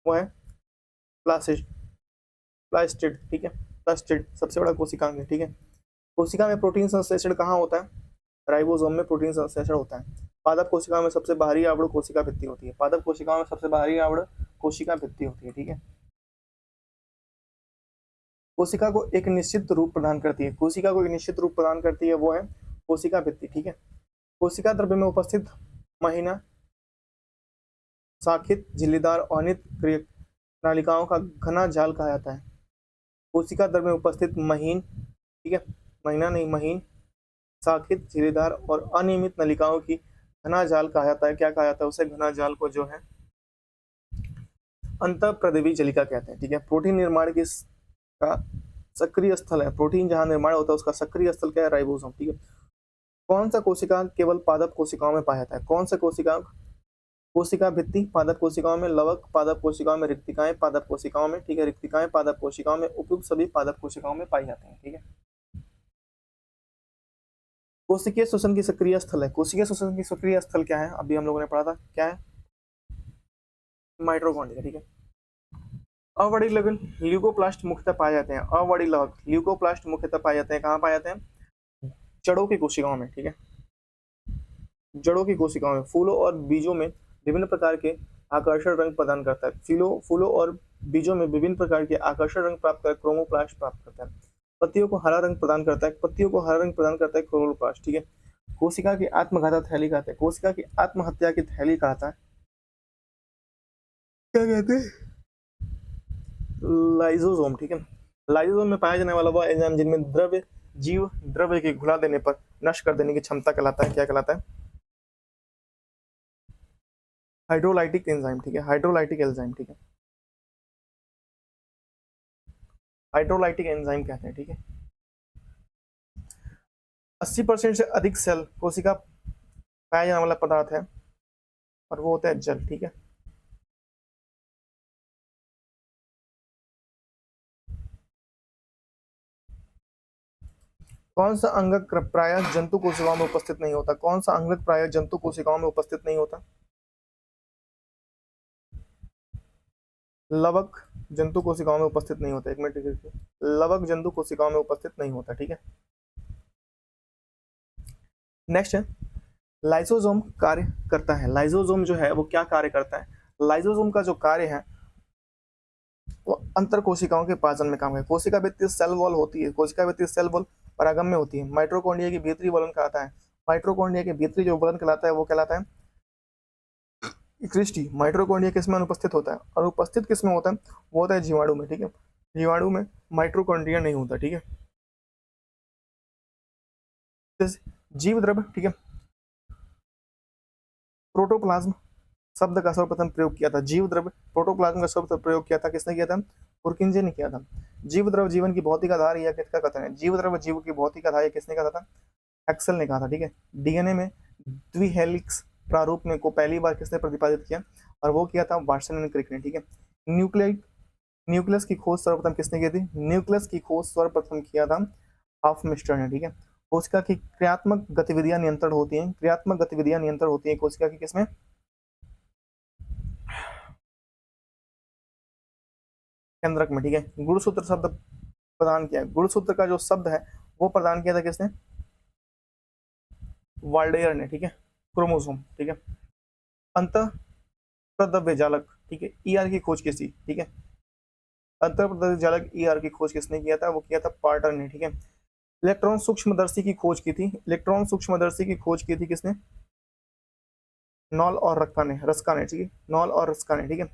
A: वो है प्लास्टिड, प्लास्टिड, ठीक है, प्लास्टिड सबसे बड़ा कोशिकांग है, ठीक है। कोशिका में प्रोटीन संश्लेषण कहाँ होता है, राइबोसोम में प्रोटीन संश्लेषण होता है। पादप कोशिका में सबसे बाहरी आवरण कोशिका भित्ति होती है, पादप कोशिकाओं में सबसे बाहरी आवरण कोशिका भित्ति होती है, ठीक है। कोशिका को एक निश्चित रूप प्रदान करती है, कोशिका को एक निश्चित रूप प्रदान करती है, वो है कोशिका भित्ति, ठीक है। कोशिका द्रव्य में उपस्थित महीना शाखित झिल्लीदार अनित नालिकाओं का घना जाल कहा जाता है। कोशिका द्रव्य में उपस्थित महीन, ठीक है, महीना नहीं महीन शाखित झिल्लीदार और अनियमित नलिकाओं की घना जाल कहा जाता है। क्या कहा जाता है उसे, घना जाल को जो है अंतःप्रदेवी जलिका कहते हैं, ठीक है। प्रोटीन निर्माण की का सक्रिय स्थल है, प्रोटीन जहां निर्माण होता है उसका सक्रिय स्थल क्या है, राइबोसोम, ठीक है। कौन सा कोशिका केवल पादप कोशिकाओं में पाया जाता है, कौन सा कोशिका, कोशिका भित्ति पादप कोशिकाओं में, लवक पादप कोशिकाओं में, रिक्तिकाएं पादप कोशिकाओं में, ठीक है, रिक्तिकाएं पादप कोशिकाओं में, उपयुक्त सभी पादप कोशिकाओं में पाई जाती हैं, ठीक है। कोशिकीय श्वसन की सक्रिय स्थल है, कोशिकीय श्वसन की सक्रिय स्थल क्या है, अभी हम लोगों ने पढ़ा था, क्या है, माइटोकॉन्ड्रिया, ठीक है। अवड़ी लवक ल्यूकोप्लास्ट मुख्यतः पाए जाते हैं, अवड़ी लवक ल्यूकोप्लास्ट मुख्यतः पाए जाते हैं, कहाँ पाए जाते हैं, जड़ों की कोशिकाओं में, ठीक है, जड़ों की कोशिकाओं में। फूलों और बीजों में विभिन्न प्रकार के आकर्षण रंग प्रदान करता है, फूलों और बीजों में विभिन्न प्रकार के आकर्षण रंग प्राप्त कर क्रोमोप्लास्ट प्राप्त करता है। पत्तियों को हरा रंग प्रदान करता है, पत्तियों को हरा रंग प्रदान करता है क्लोरोप्लास्ट, ठीक है। कोशिका की आत्मघाता थैली कहते हैं, कोशिका की आत्महत्या की थैली कहता है, क्या कहते हैं, लाइजोसोम, ठीक है। लाइजोसोम में पाया जाने वाला वह एंजाइम जिनमें द्रव्य जीव द्रव्य के घुला देने पर नष्ट कर देने की क्षमता कहलाता है, क्या कहलाता है, हाइड्रोलाइटिक एंजाइम, ठीक है, हाइड्रोलाइटिक एंजाइम, ठीक है, हाइड्रोलाइटिक एंजाइम कहते हैं, ठीक है। 80% से अधिक सेल कोशिका पाया जाने वाला पदार्थ है और वो होता है जल, ठीक है। कौन सा अंगक प्रायः जंतु कोशिकाओं में उपस्थित नहीं होता, कौन सा अंगक प्रायः जंतु कोशिकाओं में उपस्थित नहीं होता, लवक जंतु कोशिकाओं में उपस्थित नहीं होता, एक मिनट, लवक जंतु कोशिकाओं में उपस्थित नहीं होता, ठीक है। नेक्स्ट है लाइसोसोम कार्य करता है, लाइसोसोम जो है वो क्या कार्य करता है, लाइसोसोम का जो कार्य है वो अंतर कोशिकाओं के पाचन में काम है। कोशिका भित्ति सेल वॉल होती है, कोशिका भित्ति सेल वॉल परागम में होती है। माइटोकॉन्ड्रिया की भीतरी वलन कहलाता है, माइटोकॉन्ड्रिया के भीतरी जो वलन कहलाता है वो कहलाता है क्रिस्टी। माइटोकॉन्ड्रिया किस में अनुपस्थित होता है, और उपस्थित किस में होता है, वो होता है जीवाणु में, ठीक है। जीवाणु में माइटोकॉन्ड्रिया नहीं होता, ठीक है। जीव द्रव्य, ठीक है, प्रोटोप्लाज्म शब्द का सर्वप्रथम प्रयोग किया था, जीव द्रव्य प्रोटोप्लाज्म का शब्द प्रयोग किया था, किसने किया था, पुरकिंजे ने किया था। जीव द्रव्य जीवन की भौतिक आधार या किसका कथन है, जीव द्रव्य जीव की भौतिक आधार किसने कहा था, एक्सेल ने कहा था, ठीक है। डीएनए में द्विहेलिक्स प्रारूप में को पहली बार किसने प्रतिपादित किया, और वो किया था वाटसन एंड क्रिक ने, ठीक है। न्यूक्लियस की खोज सर्वप्रथम किसने की थी, न्यूक्लियस की खोज सर्वप्रथम किया था हॉफमिस्टर ने, ठीक है। कोशिका की क्रियात्मक गतिविधियां नियंत्रण होती हैं, क्रियात्मक गतिविधियां नियंत्रण होती हैं कोशिका की किसमें, केंद्रक में, ठीक है। गुणसूत्र शब्द प्रदान किया, गुणसूत्र का जो शब्द है वो प्रदान किया था किसने, वाल्डेयर ने, ठीक है। क्रोमोसोम, ठीक है। अंत प्रद्रव्य जालक, ठीक है, ईआर की खोज किसकी, ठीक है, अंतर प्रद्रव्य जालक ईआर की खोज किसने किया था, वो किया था पार्टर ने, ठीक है। इलेक्ट्रॉन सूक्ष्मदर्शी की खोज की थी, इलेक्ट्रॉन सूक्ष्मदर्शी की खोज की थी किसने, नॉल और रस्का ने, ठीक है, नॉल और रस्का ने, ठीक है।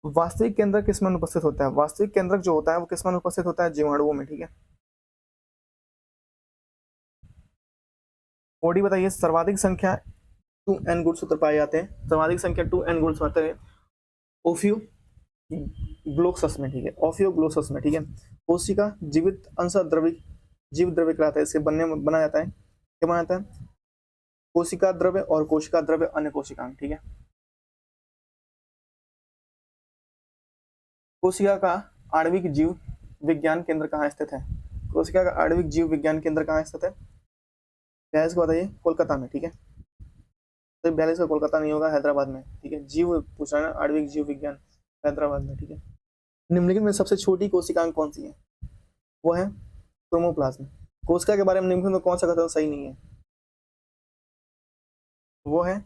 A: वास्तविक केंद्रक किस में अनुपस्थित होता है, वास्तविक केंद्रक जो होता है वो किस में अनुपस्थित होता है, जीवाणुओं में, ठीक है। बॉडी बताइए, सर्वाधिक संख्या 2n गुणसूत्र पाए जाते हैं, सर्वाधिक संख्या 2n गुणसूत्र है ओफियो ग्लोक्सस में, ठीक है, ओफियो ग्लोक्सस में, ठीक है। कोशिका जीवित अंश द्रव्य जीव द्रव्य कहलाता है, इसके बनने में बना जाता है, क्या बना जाता है, कोशिका द्रव्य और कोशिका द्रव्य अन्य कोशिकाएं, ठीक है। कोशिका का आणविक जीव विज्ञान केंद्र कहाँ स्थित है, कोशिका का आणविक जीव विज्ञान केंद्र कहाँ स्थित है, 42 का बताइए, कोलकाता में, ठीक है। तो 42 का कोलकाता नहीं होगा, हैदराबाद में, ठीक है। जीव पूछ रहा है ना, आणविक जीव विज्ञान, हैदराबाद में, ठीक है। निम्नलिखित में सबसे छोटी कोशिकांग कौन सी है? वो है क्रोमोप्लाज्म। कोशिका के बारे में निम्नलिखित में कौन सा कथन सही नहीं है? वो है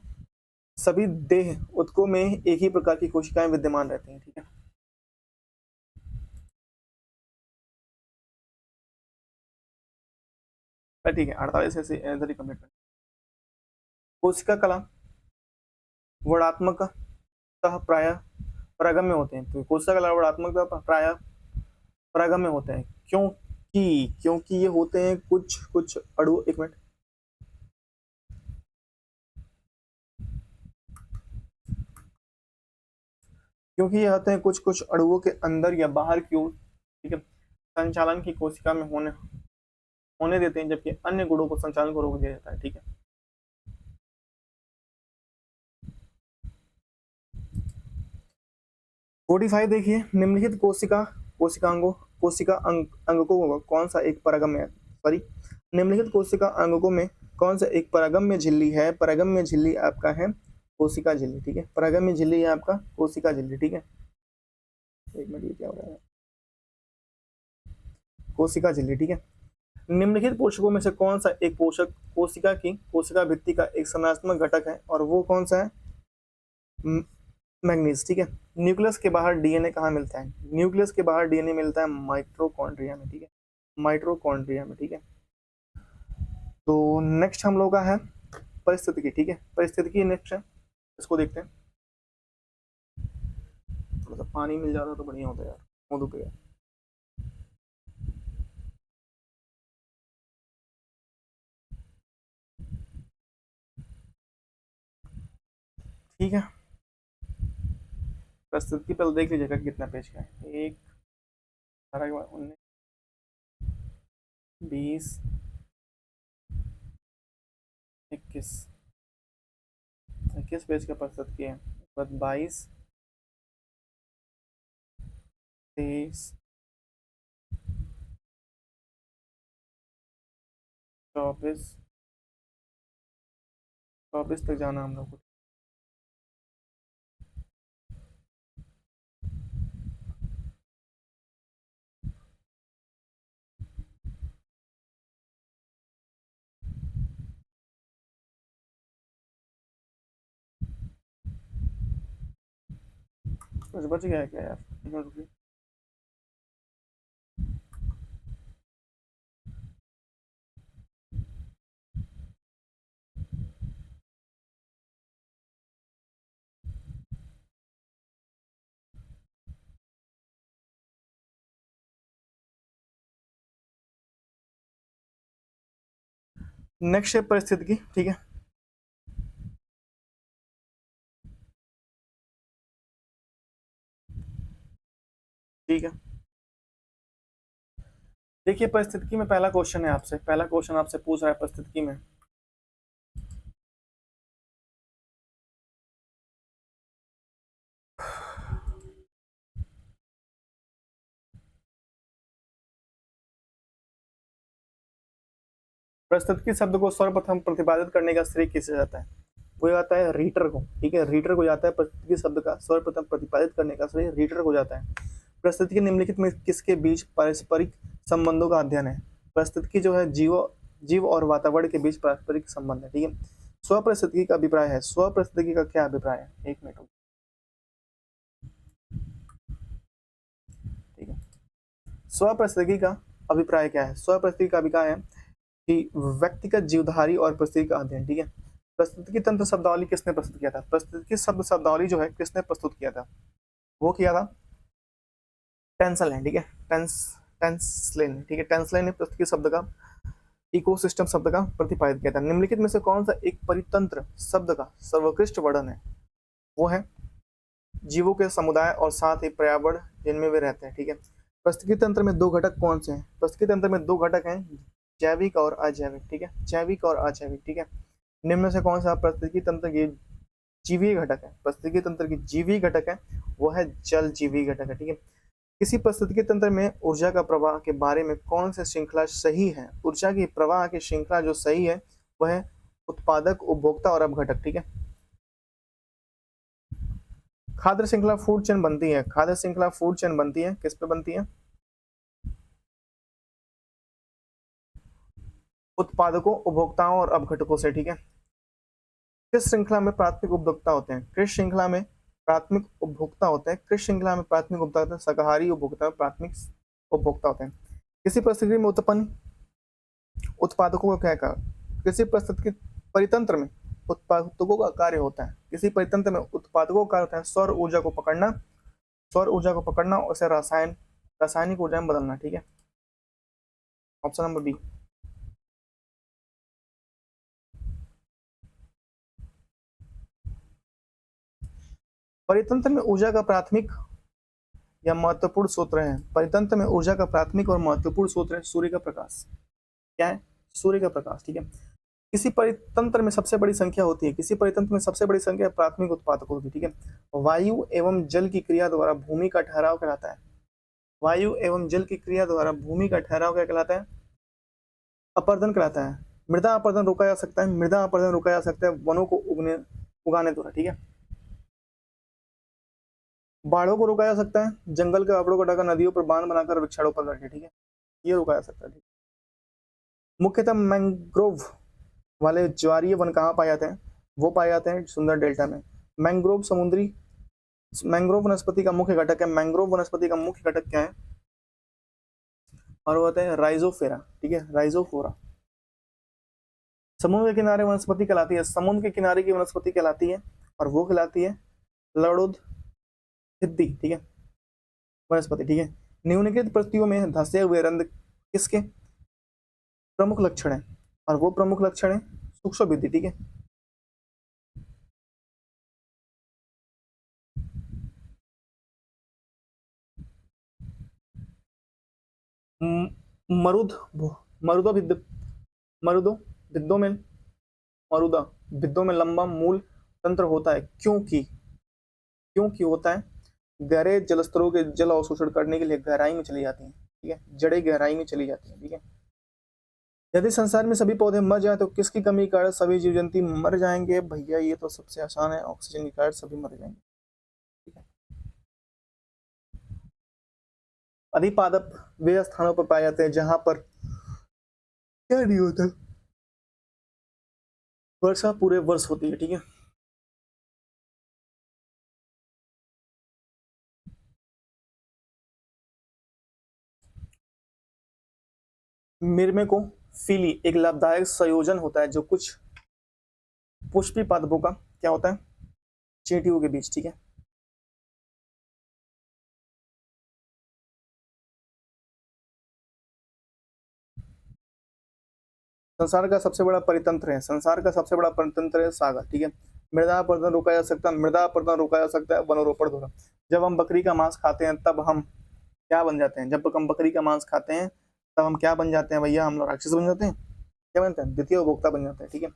A: सभी देह ऊतकों में एक ही प्रकार की कोशिकाएं विद्यमान रहती हैं, ठीक है। ठीक है, 48 से इधर ही कंप्लीट करें। कोशिका कला वर्णात्मक प्राय परागम में होते हैं। तो कोशिका कला वर्णात्मक प्राय परागम में होते हैं, क्योंकि ये होते हैं कुछ कुछ अणु, एक मिनट, क्योंकि ये होते हैं कुछ कुछ अणुओं के अंदर या बाहर की ओर, ठीक है, संचालन की कोशिका में होने होने देते हैं, जबकि अन्य गुणों को संचालन को रोक दिया जाता है, ठीक है। 45 देखिए, निम्नलिखित कोशिकांगों कोशिका अंगकों को कौन सा एक परगम्य, सॉरी, निम्नलिखित कोशिका अंगकों में कौन सा एक परगम्य झिल्ली है? परगम्य झिल्ली आपका है कोशिका झिल्ली, ठीक है। परगम्य झिल्ली है आपका कोशिका झिल्ली, ठीक है। एक मिनट, ये क्या हो रहा है? कोशिका झिल्ली, ठीक है। निम्नलिखित पोषकों में से कौन सा एक पोषक कोशिका भित्ति का एक संरचनात्मक घटक है, और वो कौन सा है? मैग्नीज, ठीक है। न्यूक्लियस के बाहर डीएनए कहाँ मिलता है? न्यूक्लियस के बाहर डीएनए मिलता है माइटोकॉन्ड्रिया में, ठीक है, माइटोकॉन्ड्रिया में, ठीक है। तो नेक्स्ट हम लोग का है परिस्थितिकी, ठीक है। परिस्थितिकी नेक्स्ट है, इसको देखते हैं। थोड़ा सा पानी मिल जाता तो बढ़िया होता यार, मुंह दुख गया। ठीक है, परिस्थितिकी पहले देख लीजिएगा कितना पेज का है। एक 18 के बाद 19 20 21 21 पेज का परिस्थितिकी है। बाद 22 23 24 24 तक जाना हम लोग को। कुछ बच गया है क्या यार? एक मिनट रुकिए। नेक्स्ट है परिस्थितिकी, ठीक है। ठीक है, देखिए परिस्थितिकी में पहला क्वेश्चन है आपसे, पहला क्वेश्चन आपसे पूछ रहा है परिस्थितिकी में। परिस्थितिकी शब्द को सर्वप्रथम प्रतिपादित करने का श्रेय किसे जाता है? वो जाता है रीटर को, ठीक है। रीटर को जाता है परिस्थितिकी शब्द का सर्वप्रथम प्रतिपादित करने का श्रेय रीटर को जाता है। परिस्थितिकी निम्नलिखित में किसके बीच पारस्परिक संबंधों का अध्ययन है? परिस्थितिकी जो है जीव और वातावरण के बीच पारस्परिक संबंध है, ठीक है। स्व परिस्थितिकी का अभिप्राय है, स्व परिस्थितिकी का क्या अभिप्राय है? एक मिनट, ठीक है। स्व परिस्थितिकी का अभिप्राय क्या है? स्व परिस्थितिकी का अभिप्राय है कि व्यक्तिगत जीवधारी और परिस्थिति का अध्ययन, ठीक है। परिस्थितिकी तंत्र शब्दावली किसने प्रस्तुत किया था? परिस्थितिकी शब्दावली जो है किसने प्रस्तुत किया था? वो किया था टेंसलेन, ठीक है। टेंसलेन, ठीक है। टेंसलेन ने परिस्थितिकी शब्द का, इकोसिस्टम शब्द का प्रतिपादित किया था। निम्नलिखित में से कौन सा एक परितंत्र शब्द का सर्वोत्कृष्ट वर्णन है? वो है जीवों के समुदाय और साथ ही पर्यावरण जिनमें वे रहते हैं, ठीक है। परिस्थितिकी तंत्र में दो घटक कौन से हैं? परिस्थितिकी तंत्र में दो घटक हैं, जैविक और अजैविक, ठीक है। जैविक और अजैविक, ठीक है। निम्न में से कौन सा परिस्थितिकी तंत्र की जीवीय घटक है? परिस्थितिकी तंत्र की जीवीय घटक है, वो है जल जीवी घटक है, ठीक है। किसी परिस्थितिकी तंत्र में ऊर्जा का प्रवाह के बारे में कौन सी श्रृंखला सही है? ऊर्जा की प्रवाह की श्रृंखला जो सही है वह है उत्पादक, उपभोक्ता और अपघटक। ठीक है। खाद्य श्रृंखला फूड चेन बनती है, खाद्य श्रृंखला फूड चेन बनती है, किस पे बनती है? उत्पादकों, उपभोक्ताओं और अपघटकों से। ठीक है। किस श्रृंखला में प्राथमिक उपभोक्ता होते हैं? किस श्रृंखला में प्राथमिक उपभोक्ता होते हैं? किस श्रृंखला में प्राथमिक उपभोक्ता होते हैं? शाकाहारी उपभोक्ता, प्राथमिक उपभोक्ता होते हैं। किसी परिस्थिति में उत्पन्न उत्पादकों का क्या कार्य? किसी परिस्थिति के परितंत्र में उत्पादकों का कार्य होता है, किसी परितंत्र में उत्पादकों का कार्य होता है सौर ऊर्जा को पकड़ना, सौर ऊर्जा को पकड़ना और उसे रासायनिक ऊर्जा में बदलना। ठीक है। Option number B. परितंत्र में ऊर्जा का प्राथमिक या महत्वपूर्ण स्रोत है, परितंत्र में ऊर्जा का प्राथमिक और महत्वपूर्ण स्रोत है सूर्य का प्रकाश। क्या है? सूर्य का प्रकाश। ठीक है। किसी परितंत्र में सबसे बड़ी संख्या होती है, किसी परितंत्र में सबसे बड़ी संख्या प्राथमिक उत्पादकों की। ठीक है। वायु एवं जल की क्रिया द्वारा भूमि का ठहराव कहलाता है, वायु एवं जल की क्रिया द्वारा भूमि का ठहराव क्या कहलाता है? अपर्दन कहलाता है। मृदा अपर्दन रोका जा सकता है, मृदा अपर्दन रोका जा सकता है वनों को उगाने द्वारा। ठीक है। बाढ़ों को रोका जा सकता है, जंगल के आबड़ों को ढका नदियों पर बांध बनाकर वृक्षारोपण करके। ठीक है। ये रोका जा सकता है। ठीक। मुख्यतः मैंग्रोव वाले ज्वारीय वन कहाँ पाए जाते हैं? वो पाए जाते हैं सुंदर डेल्टा में। मैंग्रोव समुद्री, मैंग्रोव वनस्पति का मुख्य घटक है, मैंग्रोव वनस्पति का मुख्य घटक क्या है? और वो होता है राइजोफेरा। ठीक है, राइजोफोरा। समुद्र के किनारे वनस्पति कहलाती है, समुद्र के किनारे की वनस्पति कहलाती है और वो कहलाती है लड़ोद हिद्दी। ठीक है, वनस्पति। ठीक है। निम्नलिखित प्रस्तुतियों में धंसे हुए रंध्र किसके प्रमुख लक्षण है? और वो प्रमुख लक्षण है सूक्ष्म वृद्धि। ठीक है। मरुद मरुदो भिद्द मरुदो भिद्दों में मरुदा भिद्दों में लंबा मूल तंत्र होता है, क्योंकि होता है गहरे जलस्तरों के जल अवशोषण करने के लिए गहराई में चली जाती हैं। ठीक है, जड़ें गहराई में चली जाती हैं। ठीक है। यदि संसार में सभी पौधे मर जाए तो किसकी कमी के कारण सभी जीव जंतु मर जाएंगे? भैया ये तो सबसे आसान है, ऑक्सीजन के कारण सभी मर जाएंगे। ठीक है। अधिपादप वे स्थानों पर पाए जाते हैं जहां पर क्या नहीं होता, वर्षा पूरे वर्ष होती है। ठीक है। मिर्मेको फीली एक लाभदायक संयोजन होता है जो कुछ पुष्पी पादपों का क्या होता है? चींटियों के बीच। ठीक है। संसार का सबसे बड़ा परितंत्र है, संसार का सबसे बड़ा परितंत्र है सागर। ठीक है। मृदा अपरदन रोका जा सकता है, मृदा अपरदन रोका जा सकता है वनरोपण द्वारा। जब हम बकरी का मांस खाते हैं तब हम क्या बन जाते हैं? जब हम बकरी का मांस खाते हैं तब हम क्या बन जाते हैं भैया? हम लोग राक्षस बन जाते हैं। क्या बनते हैं? द्वितीय उपभोक्ता बन जाते हैं। ठीक है।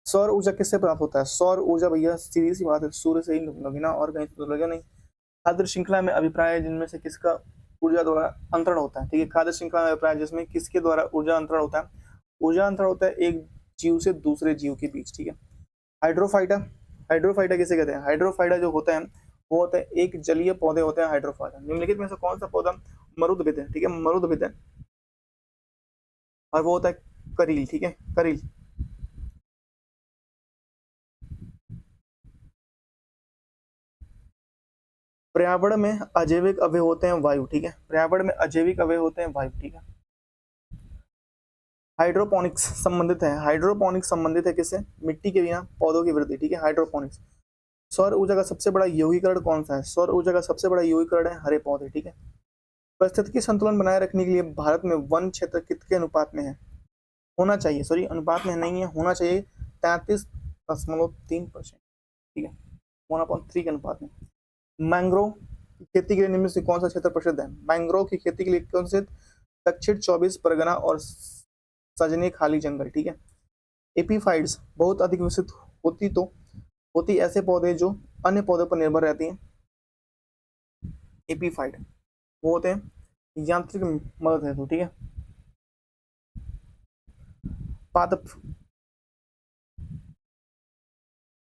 A: सौर ऊर्जा किससे प्राप्त होता है? सौर ऊर्जा भैया सीधी सी बात है, सूर्य से ही लगेगा ना, और कहीं से तो लगेगा नहीं। खाद्य श्रृंखला में अभिप्राय जिनमें से किसका ऊर्जा द्वारा अंतरण होता है? ठीक है। खाद्य श्रृंखला में अभिप्राय जिसमें किसके द्वारा ऊर्जा अंतरण होता है? ऊर्जा अंतरण होता है एक जीव से दूसरे जीव के बीच। ठीक है। हाइड्रोफाइटा, हाइड्रोफाइटा किसे कहते हैं? हाइड्रोफाइटा जो होता है वो होता है एक जलीय पौधे होते हैं हाइड्रोफाइटा। निम्नलिखित में से कौन सा पौधा मरुदभिद है? ठीक है, मरुदभिद है और वो होता है करील। ठीक है, करील। पर्यावरण में अजैविक अवयव होते हैं वायु। ठीक है, पर्यावरण में अजैविक अवयव होते हैं वायु। ठीक है। हाइड्रोपोनिक्स संबंधित है, हाइड्रोपोनिक्स संबंधित है किससे? मिट्टी के बिना पौधों की वृद्धि। ठीक है, हाइड्रोपोनिक्स। सौर ऊर्जा का सबसे बड़ा यौगिकरण कौन सा है? सौर ऊर्जा का सबसे बड़ा यौगिकरण है हरे पौधे। ठीक है। पारिस्थितिकी संतुलन बनाए रखने के लिए भारत में वन क्षेत्र कितने अनुपात में है? होना चाहिए, सॉरी अनुपात में नहीं है, होना चाहिए 33.3%। ठीक है, 1/3 के अनुपात में। मैंग्रोव की खेती के लिए निम्न से कौन सा क्षेत्र प्रसिद्ध है? मैंग्रोव की खेती के लिए कौन से? दक्षिण 24 परगना और सजने खाली जंगल। ठीक है। एपीफाइड्स बहुत अधिक विकसित होती ऐसे पौधे जो अन्य पौधों पर निर्भर रहती हैं। एपीफाइड वो होते हैं यांत्रिक मदद हेतु। ठीक है। पादप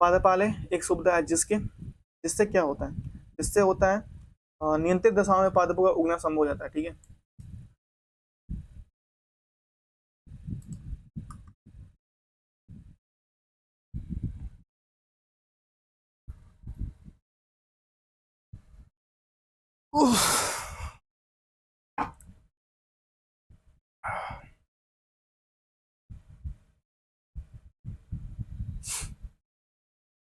A: पादपालय एक सुविधा है जिससे क्या होता है, जिससे होता है नियंत्रित दशाओं में पादपों का उगना संभव हो जाता है। ठीक है,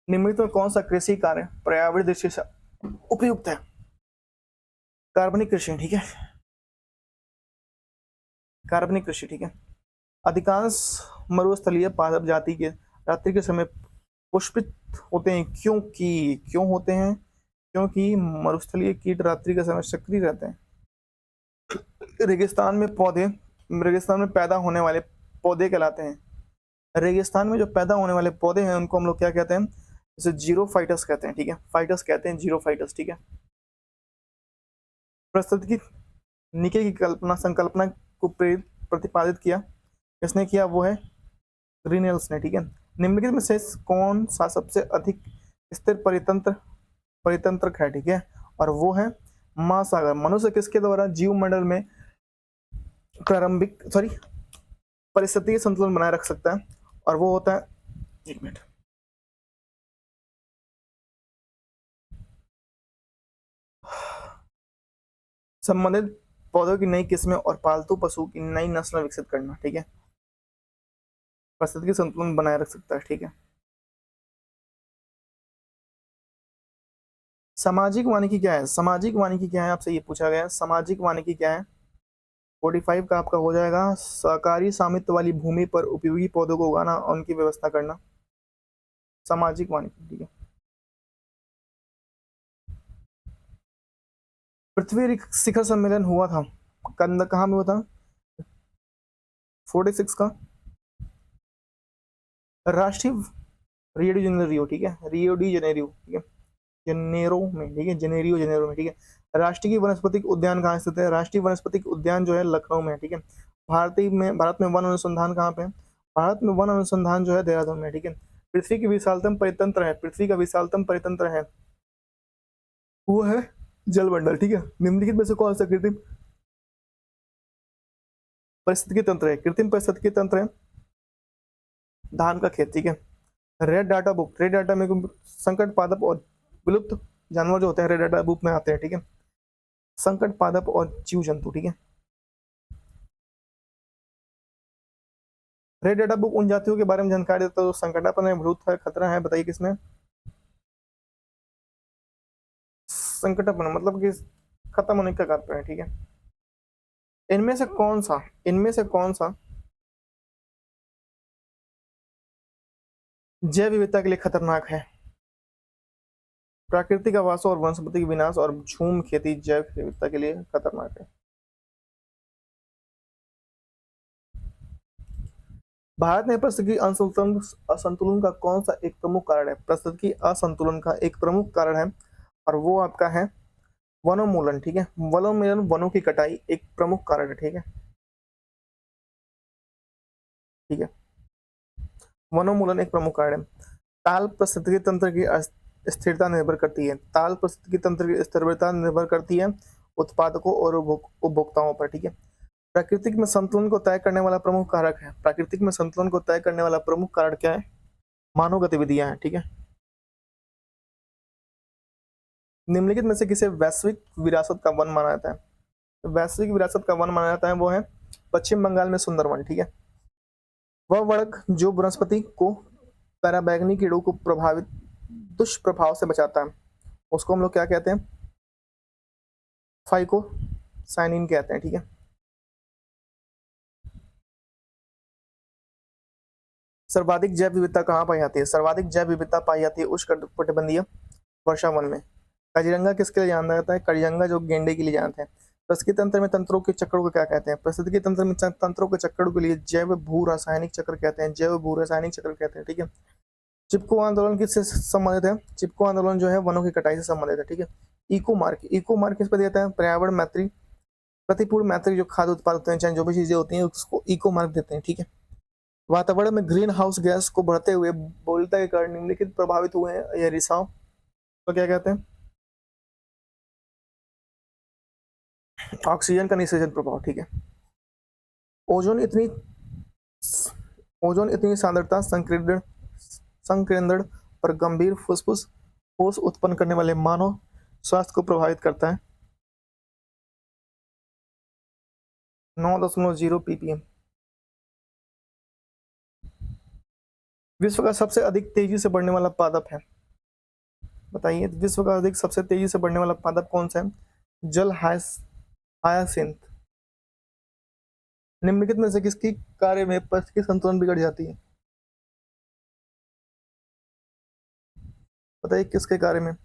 A: निम्नलिखित में कौन सा कृषि कार्य पर्यावरण दृष्टि से उपयुक्त है? कार्बनिक कृषि। ठीक है, कार्बनिक कृषि। ठीक है, अधिकांश मरुस्थलीय पादप जाति के रात्रि के समय पुष्पित होते हैं, क्यों होते हैं? क्योंकि मरुस्थलीय कीट रात्रि के समय सक्रिय रहते हैं। रेगिस्तान में पैदा होने वाले पौधे कहलाते हैं। रेगिस्तान में जो पैदा होने वाले पौधे हैं उनको हम लोग क्या कहते हैं? जैसे जीरो फाइटस कहते हैं। ठीक है, फाइटस कहते हैं, जीरो फाइटस। ठीक है, प्रस्तुत की निके की संकल्पना को प्रतिपादित किया, किसने किया? वो है रिनेल्स ने। ठीक है, निम्नलिखित में से कौन सा सबसे अधिक स्थिर परितंत्रक है? ठीक है, और वो है महासागर। मनुष्य किसके द्वारा जीव मंडल में परिस्थिति संतुलन बनाए रख सकता है? और वो होता है, एक मिनट, संबंधित पौधों की नई किस्में और पालतू पशु की नई नस्ल विकसित करना। ठीक है, परिस्थिति संतुलन बनाए रख सकता है। ठीक है, सामाजिक वानिकी क्या है? सामाजिक वानिकी क्या है, आपसे ये पूछा गया है। सामाजिक वानिकी क्या है? 45 का आपका हो जाएगा, सहकारी स्वामित्व वाली भूमि पर उपयोगी पौधों को उगाना और उनकी व्यवस्था करना, सामाजिक वानिकी। ठीक है, पृथ्वी शिखर सम्मेलन हुआ था, कहाँ में हुआ था? 46 का राष्ट्रीय रियो डी जेनेरियो। ठीक है, रियो डी जेनेरियो। ठीक है, जेनेरो में। ठीक है, जेनेरियो में। ठीक है, राष्ट्रीय वनस्पतिक उद्यान कहाँ स्थित है? राष्ट्रीय वनस्पतिक उद्यान जो है लखनऊ में। ठीक है, भारत में वन अनुसंधान कहाँ पे है? भारत में वन अनुसंधान जो है देहरादून में। ठीक है, पृथ्वी की विशालतम परितंत्र है, पृथ्वी का विशालतम परितंत्र है वो है जलमंडल। ठीक है, निम्नलिखित में से कौन सा कृत्रिम परिस्थितिकी तंत्र है? कृत्रिम परिस्थितिकी तंत्र है धान का खेत। ठीक है, red data book, red data में संकट पादप और विलुप्त जानवर जो होते हैं रेड डाटा बुक में आते हैं। ठीक है, संकट पादप और जीव जंतु। ठीक है, रेड डाटा बुक उन जातियों के बारे में जानकारी देता है जो संकटापन्न है, विलुप्त है, खतरा है। बताइए किसमें? संकटापन्न मतलब कि खत्म होने का कारण है। ठीक है, इनमें से कौन सा जैव विविधता के लिए खतरनाक है? प्राकृतिक आवासों और वनस्पति विनाश और झूम खेती जैव विविधता के लिए खतरनाक है। भारत में पारिस्थितिकी असंतुलन का कौन सा एक प्रमुख कारण है? पारिस्थितिकी असंतुलन का एक प्रमुख कारण है और वो आपका है वनोन्मूलन। ठीक है, वनोन्मूलन, वनों की कटाई एक प्रमुख कारण है। ठीक है, ठीक है, वनोन्मूलन एक प्रमुख कारण है। ताल पारिस्थितिकी तंत्र की स्थिरता निर्भर करती है, ताल पारिस्थितिकी तंत्र की स्थिरता निर्भर करती है उत्पादकों और उपभोक्ताओं पर। ठीक है, प्राकृतिक में संतुलन को तय करने वाला प्रमुख कारक है, प्राकृतिक में संतुलन को तय करने वाला प्रमुख कारक क्या है? मानव गतिविधियां हैं। ठीक है, निम्नलिखित में से किसे वैश्विक विरासत का वन माना जाता है? तो वैश्विक विरासत का वन माना जाता है वो है पश्चिम बंगाल में सुंदरवन। ठीक है, वह वर्ग जो वनस्पति को पराबैंगनी कीड़ों को प्रभावित दुष्प्रभाव से बचाता है उसको हम लोग क्या कहते हैं? फाइको साइनिन कहते हैं। ठीक है, सर्वाधिक जैव विविधता कहाँ पाई जाती है? सर्वाधिक जैव विविधता पाई जाती है उष्णकटिबंधीय वर्षा वन में। काजीरंगा किसके लिए जाना जाता है? काजीरंगा जो गेंडे के लिए जानते हैं। पारिस्थितिकी तंत्र में तंत्रों के चक्रों को क्या कहते हैं? पारिस्थितिकी तंत्र में तंत्रों के चक्रों के लिए जैव भू रासायनिक चक्र कहते हैं, जैव भू रासायनिक चक्र कहते हैं। ठीक है, चिपको आंदोलन किससे संबंधित है? चिपको आंदोलन जो है वनों की कटाई से संबंधित है। ठीक है, इको मार्क किस पर देता है? पर्यावरण मैत्री, प्रतिपूर्ण मैत्री जो खाद्य उत्पाद होते हैं चाहे जो भी चीजें होती हैं उसको इको मार्क देते हैं। ठीक है, वातावरण में ग्रीन हाउस गैस को बढ़ते हुए बोलता के कारण निम्नलिखित प्रभावित हुए हैं। यह रिसाव तो क्या कहते हैं, ऑक्सीजन का निषेचन प्रभाव। ठीक है। ओजोन इतनी ओजोन इतनी सांद्रता संकीर्ण संकेंद्रण पर गंभीर फुसफुस ठोस उत्पन्न करने वाले मानव स्वास्थ्य को प्रभावित करता है। 9.0 ppm। विश्व का सबसे अधिक तेजी से बढ़ने वाला पादप है, बताइए विश्व का अधिक सबसे तेजी से बढ़ने वाला पादप कौन सा है? जल हायासिंथ। निम्नलिखित में से किसकी कार्य में परिस्थिति संतुलन बिगड़ जाती है? बताइए किसके कार्य में?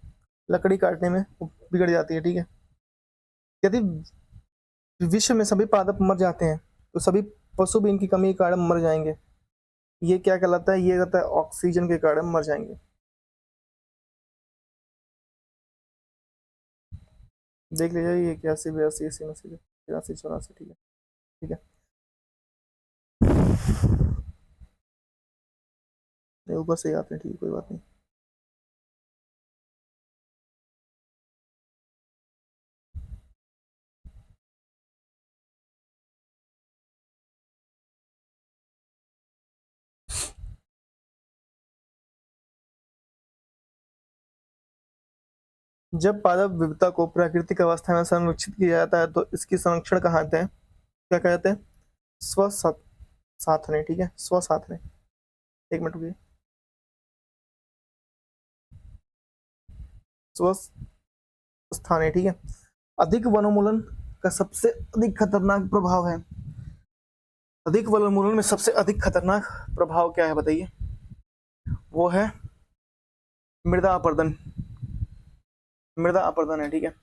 A: लकड़ी काटने में बिगड़ जाती है। ठीक है। यदि विश्व में सभी पादप मर जाते हैं तो सभी पशु भी इनकी कमी के कारण मर जाएंगे। ये क्या कहलाता है? ये कहता है ऑक्सीजन के कारण मर जाएंगे। देख लीजिए ये 81 82 89 83 84। ठीक है। ठीक है। ऊपर से ही आते हैं। ठीक है, कोई बात नहीं। जब पादप विविधता को प्राकृतिक अवस्था में संरक्षित किया जाता है तो इसकी संरक्षण कहते हैं, क्या कहते हैं? स्व साधने। ठीक है, स्व साधने। एक मिनट रुकिए। स्व स्थाने। ठीक है। अधिक वनोन्मूलन का सबसे अधिक खतरनाक प्रभाव है। अधिक वनोन्मूलन में सबसे अधिक खतरनाक प्रभाव क्या है बताइए? वो है मृदा अपरदन। मृदा अपरदन है। ठीक है।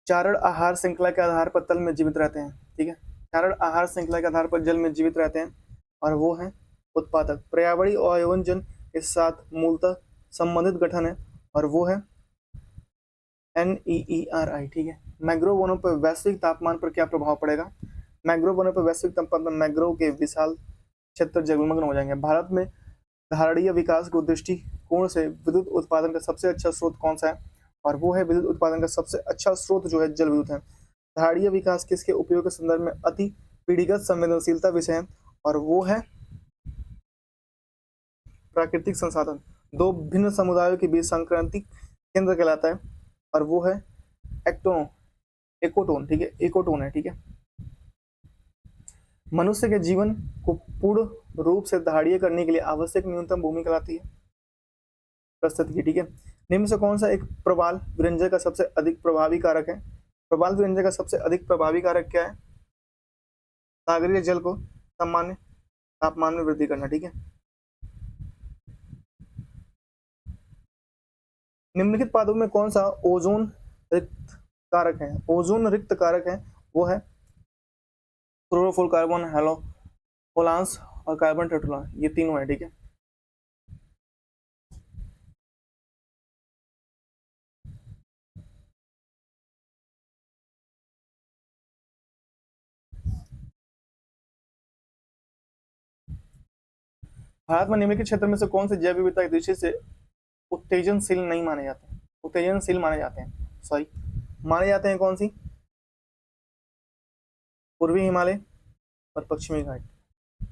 A: चारण आहार श्रृंखला के आधार पर तल में जीवित रहते हैं। ठीक है। चारण आहार श्रृंखला के आधार पर जल में जीवित रहते हैं और वो है उत्पादक। पर्यावरणीय आयोजन के साथ मूलतः संबंधित गठन है और वो है NEERI। ठीक है। मैंग्रोव वनों पर वैश्विक तापमान पर क्या प्रभाव पड़ेगा? मैंग्रोव वनों पर वैश्विक तापमान पर मैंग्रोव के विशाल क्षेत्र जलमग्न हो जाएंगे। भारत में धारणीय विकास को दृष्टिकोण से विद्युत उत्पादन का सबसे अच्छा स्रोत कौन सा है? और वो है विद्युत उत्पादन का सबसे अच्छा स्रोत जो है जल विद्युत है। धारणीय विकास किसके उपयोग के संदर्भ में अति पीढ़ीगत संवेदनशीलता विषय है और वो है प्राकृतिक संसाधन। दो भिन्न समुदायों के बीच संक्रांति केंद्र कहलाता है और वो है एक्टोन एकोटोन। ठीक है, एकोटोन है। ठीक है। मनुष्य के जीवन को पूर्ण रूप से धारणीय करने के लिए आवश्यक न्यूनतम भूमि कहलाती है प्रस्तुत की। ठीक है। निम्न से कौन सा एक प्रवाल विरंजक का सबसे अधिक प्रभावी कारक है? प्रवाल विरंजक का सबसे अधिक प्रभावी कारक क्या है? सागरीय जल को सामान्य तापमान में वृद्धि करना। ठीक है। निम्नलिखित पादपों में कौन सा ओजोन रिक्त कारक है? ओजोन रिक्त कारक है वो है क्लोरोफ्लोरोकार्बन, हैलोफोलांस और कार्बन टेट्रानॉल। ये तीनों है। ठीक है। भारत में निम्नलिखित क्षेत्र में से कौन से जैव विविधता की दृष्टि से उत्तेजनशील नहीं माने जाते हैं? उत्तेजनशील माने जाते हैं, सॉरी माने जाते हैं कौन सी? पूर्वी हिमालय और पश्चिमी घाट।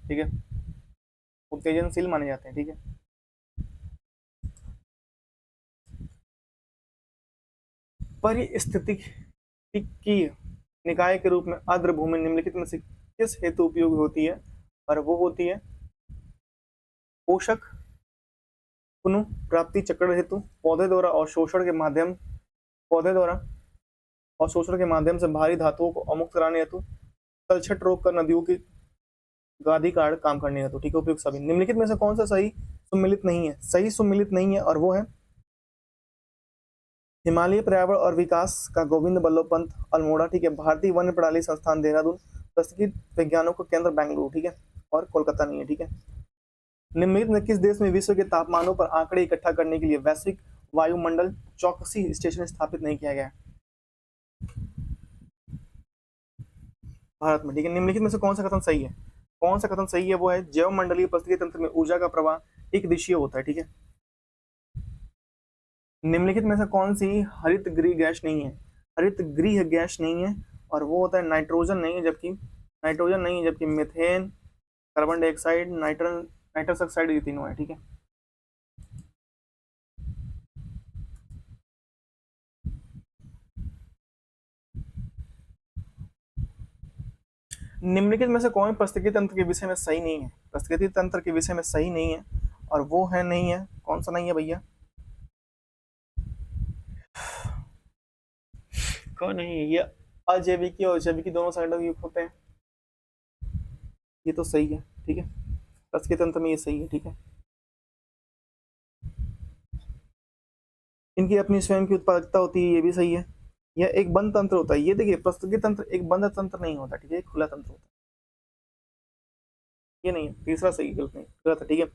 A: ठीक है। उत्तेजनशील माने जाते हैं। ठीक है। पारिस्थितिकीय निकाय के रूप में आर्द्र भूमि निम्नलिखित में से किस हेतु उपयोगी होती है? और वो होती है पोषक पुनः प्राप्ति चक्र हेतु, पौधे द्वारा और शोषण के माध्यम पौधे द्वारा और शोषण के माध्यम से भारी धातुओं को अमुक्त कराने हेतु, तलछट रोक कर नदियों की गादी कार्ड काम करने हेतु। ठीक है। उपयुक्त सभी निम्नलिखित में से कौन सा सही सुमिलित नहीं है? सही सुमिलित नहीं है और वो है हिमालय पर्यावरण और विकास का गोविंद बल्लभ पंत अल्मोड़ा। ठीक है। भारतीय वन्य प्रणाली संस्थान देहरादून, प्रस्तुत वैज्ञानिकों का केंद्र बेंगलुरु। ठीक है। और कोलकाता नहीं है। ठीक है। निम्नलिखित में किस देश में विश्व के तापमानों पर आंकड़े इकट्ठा करने के लिए वैश्विक वायुमंडल चौकसी स्टेशन स्थापित नहीं किया गया? भारत में, ठीक है। निम्नलिखित में से कौन सा कथन सही है? कौन सा कथन सही है? वो है जैव मंडलीय परिस्थिति तंत्र में ऊर्जा का प्रवाह एक दिशीय होता है, ठीक है। निम्नलिखित में से कौन सी हरित गृह गैस नहीं है? हरित गृह गैस नहीं है, और वो होता है नाइट्रोजन नहीं है, जबकि नाइट्रोजन नहीं है, जबकि methane, carbon dioxide, nitrous oxide, ये तीनों है, ठीक है। निम्नलिखित में से कौन पारिस्थितिकी तंत्र के विषय में सही नहीं है? पारिस्थितिकी तंत्र के विषय में सही नहीं है, और वो है नहीं है, कौन सा नहीं है भैया? कौन नहीं है? ये अजैविकी और जैविकी दोनों साइडों युक्त होते हैं, ये तो सही है, ठीक है। पारिस्थितिकी तंत्र में ये सही है, ठीक है। इनकी अपनी स्वयं की उत्पादकता होती है, ये भी सही है। यह एक बंद तंत्र होता है, ये देखिए पारिस्थितिकी तंत्र एक बंद तंत्र नहीं होता, ठीक है, एक खुला तंत्र होता है। ये नहीं है, तीसरा सही, गलत नहीं, गलत है, ठीक है।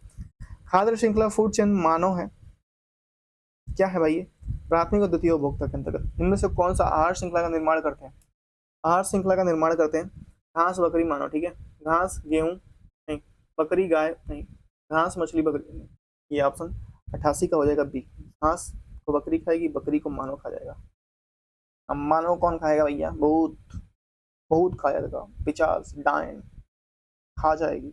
A: खाद्य श्रृंखला फूड चेन मानव है, क्या है भाई ये? प्राथमिक और द्वितीय उपभोक्ता के अंतर्गत इनमें से कौन सा आहार श्रृंखला का निर्माण करते हैं? आहार श्रृंखला का निर्माण करते हैं घास बकरी मानव, ठीक है। घास गेहूं नहीं, बकरी गाय नहीं, घास मछली बकरी नहीं। ये ऑप्शन 88 का हो जाएगा बी। घास को बकरी खाएगी, बकरी को मानव खा जाएगा। अब मानव कौन खाएगा भैया? बहुत बहुत खाया जाएगा, 50 डायन खा जाएगी।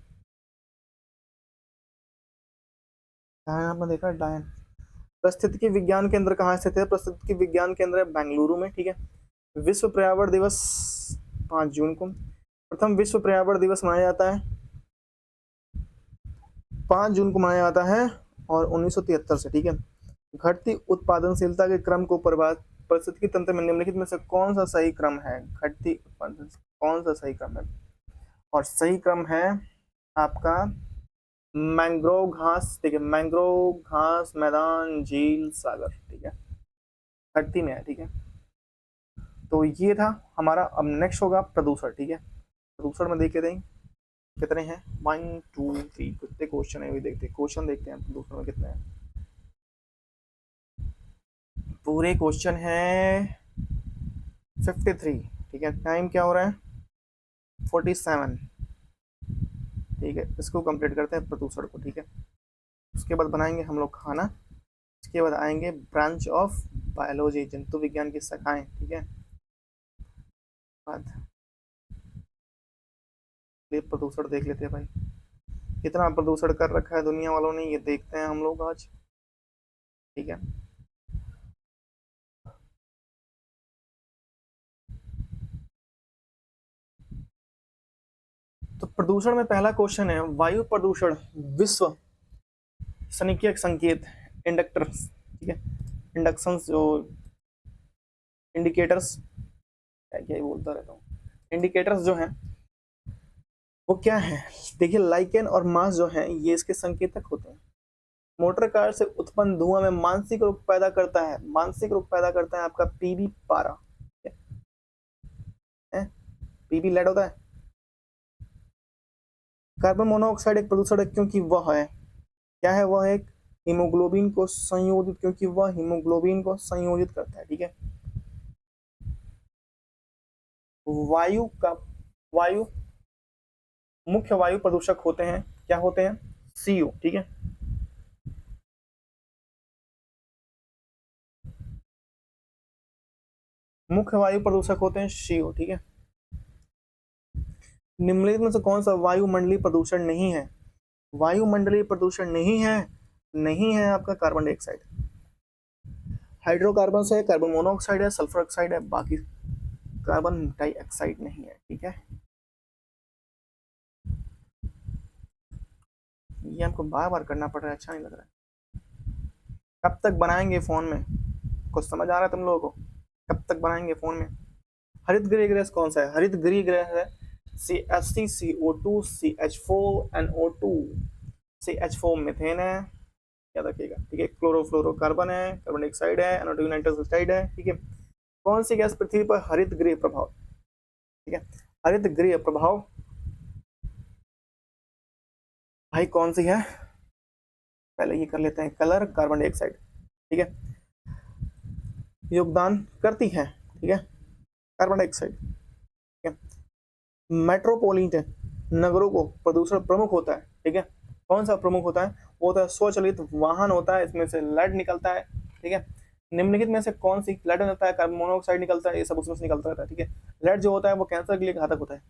A: डायन आपने देखा है? डायन। परिस्थितिकी विज्ञान केंद्र कहाँ स्थित है? परिस्थितिकी विज्ञान केंद्र है बेंगलुरु में, ठीक है। विश्व पर्यावरण दिवस 5 जून को, प्रथम विश्व पर्यावरण दिवस मनाया जाता है 5 जून को मनाया जाता है, और 1973 से, ठीक है। घटती उत्पादनशीलता के क्रम को पारिस्थितिकी तंत्र में निम्नलिखित में से कौन सा सही क्रम है? घटती उत्पादन कौन सा सही क्रम है? और सही क्रम है आपका मैंग्रोव घास, ठीक है, मैंग्रोव घास मैदान झील सागर, ठीक है, घटती में है, ठीक है। तो ये था हमारा। अब नेक्स्ट होगा प्रदूषण, ठीक है। प्रदूषण में देख लेते हैं कितने हैं, 1 2 3 कितने क्वेश्चन है, वही देखते हैं, क्वेश्चन देखते हैं प्रदूषण में कितने हैं। पूरे क्वेश्चन है 53, ठीक है। टाइम क्या हो रहा है? 47, ठीक है। इसको कंप्लीट करते हैं प्रदूषण को, ठीक है। उसके बाद बनाएंगे हम लोग खाना, उसके बाद आएंगे ब्रांच ऑफ बायोलॉजी, जंतु विज्ञान की शाखाएं, ठीक है। बाद प्रदूषण देख लेते हैं भाई, कितना प्रदूषण कर रखा है दुनिया वालों ने, ये देखते हैं हम लोग आज, ठीक है। तो प्रदूषण में पहला क्वेश्चन है वायु प्रदूषण विश्व सनिकेत संकेत इंडक्टर्स, ठीक है, इंडक्शन जो इंडिकेटर्स, क्या क्या बोलता रहता हूँ, इंडिकेटर्स जो हैं वो क्या है? देखिए लाइकेन और मास जो है ये इसके संकेतक होते हैं। मोटर कार से उत्पन्न धुआं में मानसिक रोग पैदा करता है, मानसिक रोग पैदा करता है आपका पीबी पारा, पीबी लेड होता है। कार्बन मोनोऑक्साइड एक प्रदूषण है क्योंकि वह है, क्या है? वह एक हीमोग्लोबिन को संयोजित, क्योंकि वह हीमोग्लोबिन को संयोजित करता है, ठीक है। वायु का वायु मुख्य वायु प्रदूषक होते हैं, क्या होते हैं? सीओ, ठीक है। मुख्य वायु प्रदूषक होते हैं सीओ, ठीक है। निम्नलिखित में से कौन सा वायुमंडलीय प्रदूषण नहीं है? वायुमंडलीय प्रदूषण नहीं है, नहीं है आपका कार्बन डाइऑक्साइड। हाइड्रोकार्बन है, कार्बन मोनोऑक्साइड है, सल्फर ऑक्साइड है, बाकी कार्बन डाइऑक्साइड नहीं है, ठीक है। ये हमको बार बार करना पड़ रहा है, अच्छा नहीं लग रहा है। कब तक बनाएंगे फोन में? कुछ समझ आ रहा है तुम लोगों को? कब तक बनाएंगे फोन में? हरित गृह गैस कौन सा है? हरित गृह गैस है CFC CO2 CH4 NO2। CH4 methane है, याद रखिएगा, ठीक है। क्लोरोफ्लोरोकार्बन है, कार्बन डाइऑक्साइड है, NO2 नाइट्रस ऑक्साइड है, ठीक है। कौन सी गैस पृथ्वी पर हरित गृह प्रभाव, ठीक है, हरित गृह प्रभाव भाई कौन सी है? पहले ये कर लेते हैं, कलर कार्बन डाइऑक्साइड, ठीक है, योगदान करती है, ठीक है, कार्बन डाइऑक्साइड, ठीक है। मेट्रोपॉलिटन नगरों को प्रदूषण प्रमुख होता है, ठीक है। कौन सा प्रमुख होता है? वो होता है स्वचालित वाहन होता है, इसमें से लेड निकलता है, ठीक है। निम्नलिखित में से कौन सी लेड निकलता है, कार्बन मोनोऑक्साइड निकलता है, ये सब उसमें से निकलता रहता है, ठीक है। लेड जो होता है वो कैंसर के लिए घातक होता है।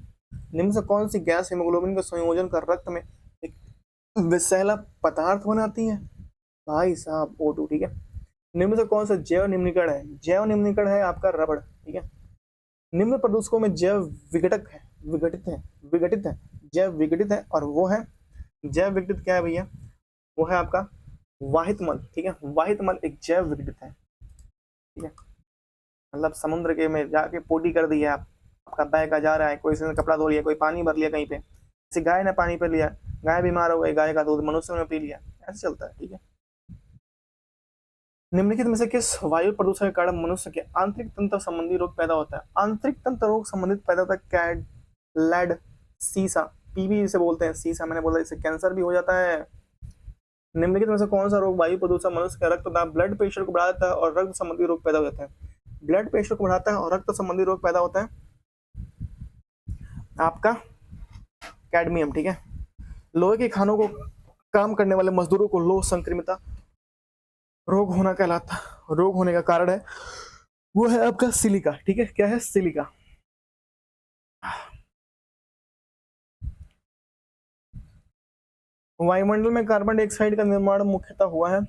A: निम्न से कौन सी गैस हीमोग्लोबिन का संयोजन कर रक्त में एक विषैला पदार्थ बनाती है? भाई साहब O2, ठीक है। निम्न से कौन सा जैव निम्नीकरण है? जैव निम्नीकरण है आपका रबड़, ठीक है। निम्न प्रदूषकों में जैव विघटक है, विघटित है, जैव विघटित है, और वो है जैव विघटित क्या है भैया? वो है आपका वाहित मल, ठीक है। वाहित मल एक जैव विघटित है, ठीक है। मतलब समुद्र के में जाके पोटी कर दी है आप, आपका बह का जा रहा है, कोई ने कपड़ा धो लिया, कोई पानी भर लिया कहीं पे, किसी गाय ने पानी पी लिया, गाय बीमार हो गई, गाय का दूध मनुष्य ने पी लिया, ऐसे चलता है, ठीक है। निम्नलिखित में से किस वायु प्रदूषण के कारण मनुष्य के आंतरिक तंत्र संबंधी रोग पैदा होता है? आंतरिक तंत्र रोग संबंधित पैदा होता है कैड, लेड, सीसा, पीबी जिसे बोलते हैं, सीसा मैंने बोला, इससे कैंसर भी हो जाता है। निम्नलिखित में से कौन सा रोग वायु प्रदूषण मनुष्य का रक्तदाब ब्लड प्रेशर को बढ़ा देता है और रक्त संबंधी रोग पैदा हो जाता है? ब्लड प्रेशर को बढ़ाता है और रक्त संबंधी रोग पैदा होता है आपका कैडमियम, ठीक है। लोहे के खानों को काम करने वाले मजदूरों को लोह संक्रमिता रोग होना कहलाता, रोग होने का कारण है वो है आपका सिलिका, ठीक है। क्या है? सिलिका। वायुमंडल में कार्बन डाइऑक्साइड का निर्माण मुख्यतः हुआ है,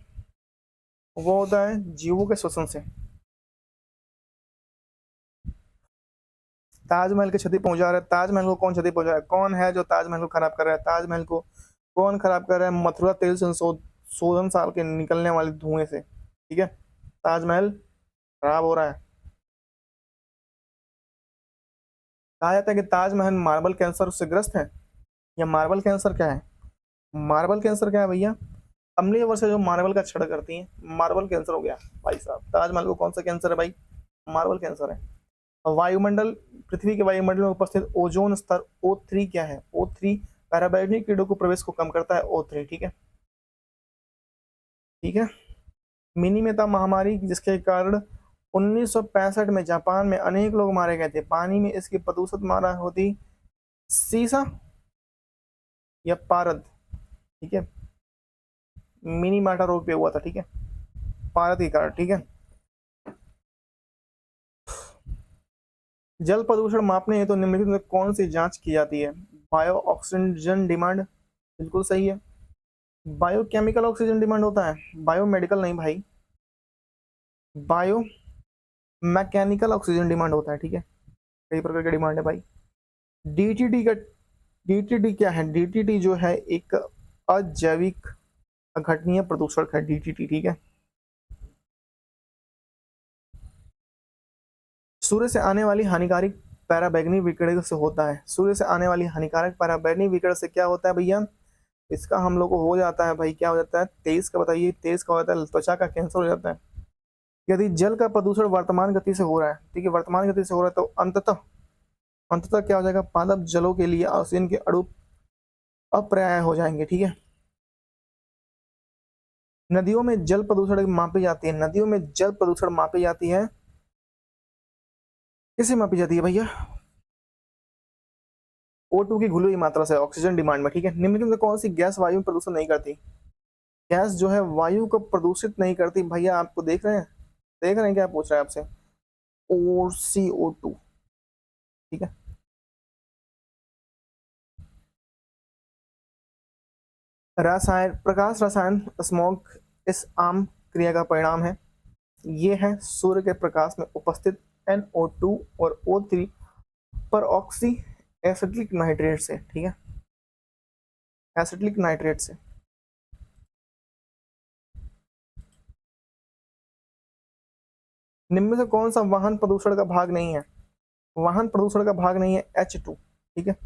A: वो होता है जीवों के श्वसन से। ताजमहल की क्षति पहुंचा रहा है, ताजमहल को कौन क्षति पहुंचा रहा है? कौन है जो ताजमहल को खराब कर रहा है? ताजमहल को कौन खराब कर रहा है? मथुरा तेल शोधन साल के निकलने वाले धुएं से, ठीक है। ताजमहल खराब हो रहा है। कहा जाता है कि ताजमहल मार्बल कैंसर से ग्रस्त है, या मार्बल कैंसर क्या है? मार्बल कैंसर क्या है भैया? अम्लीय वर्षा जो मार्बल का क्षरण करती है, मार्बल कैंसर हो गया भाई साहब। ताजमहल को कौन सा कैंसर है भाई? मार्बल कैंसर है। वायुमंडल, पृथ्वी के वायुमंडल में उपस्थित ओजोन स्तर O3 क्या है? O3 पैराबैग्निक किरणों को प्रवेश को कम करता है, O3, ठीक है, ठीक है। मिनीमेता महामारी जिसके कारण 1965 में जापान में अनेक लोग मारे गए थे, पानी में इसकी प्रदूषित मात्रा होती सीसा या पारद, ठीक है। मिनी माटा रोग पे हुआ था, ठीक है, पारद के कारण, ठीक है। जल प्रदूषण मापने हेतु तो निम्नलिखित में कौन सी जांच की जाती है? बायो ऑक्सीजन डिमांड, बिल्कुल सही है। बायोकेमिकल ऑक्सीजन डिमांड होता है, बायोमेडिकल नहीं भाई, बायो मैकेनिकल ऑक्सीजन डिमांड होता है, ठीक है। कई प्रकार का डिमांड है भाई। डीटीडी का, डीटीडी क्या है? डीटीडी जो है एक अजैविक अघटनीय प्रदूषक है, डीटीडी, ठीक है। सूर्य से आने वाली हानिकारक पैराबैग्नी विकिरण से होता है, सूर्य से आने वाली हानिकारक पैराबैग्नी विकिरण से क्या होता है भैया? इसका हम लोग को हो जाता है भाई, क्या हो जाता है? 23 का बताइए, 23 का हो जाता है त्वचा का कैंसर हो जाता है। यदि जल का प्रदूषण वर्तमान गति से हो रहा है, ठीक है, वर्तमान गति से हो रहा है, तो अंततः अंततः क्या हो जाएगा? पादप जलों के लिए ऑक्सीजन के अणु अपर्याय हो जाएंगे, ठीक है। नदियों में जल प्रदूषण मापी जाती है, नदियों में जल प्रदूषण मापी जाती है, किसे मापी जाती है भैया? O2 की घुली हुई मात्रा से ऑक्सीजन डिमांड में, ठीक है। निम्नलिखित में कौन सी गैस वायु में प्रदूषण नहीं करती? गैस जो है वायु को प्रदूषित नहीं करती भैया, आपको देख रहे हैं, देख रहे हैं क्या पूछ रहा है आपसे? और CO2, ठीक है। रसायन, प्रकाश रसायन स्मॉग इस आम क्रिया का परिणाम है, ये है सूर्य के प्रकाश में उपस्थित NO2 और O3 पर ऑक्सी एसिटिक नाइट्रेट से, ठीक है, एसिटिक नाइट्रेट से। निम्न में से कौन सा वाहन प्रदूषण का भाग नहीं है? वाहन प्रदूषण का भाग नहीं है H2, ठीक है,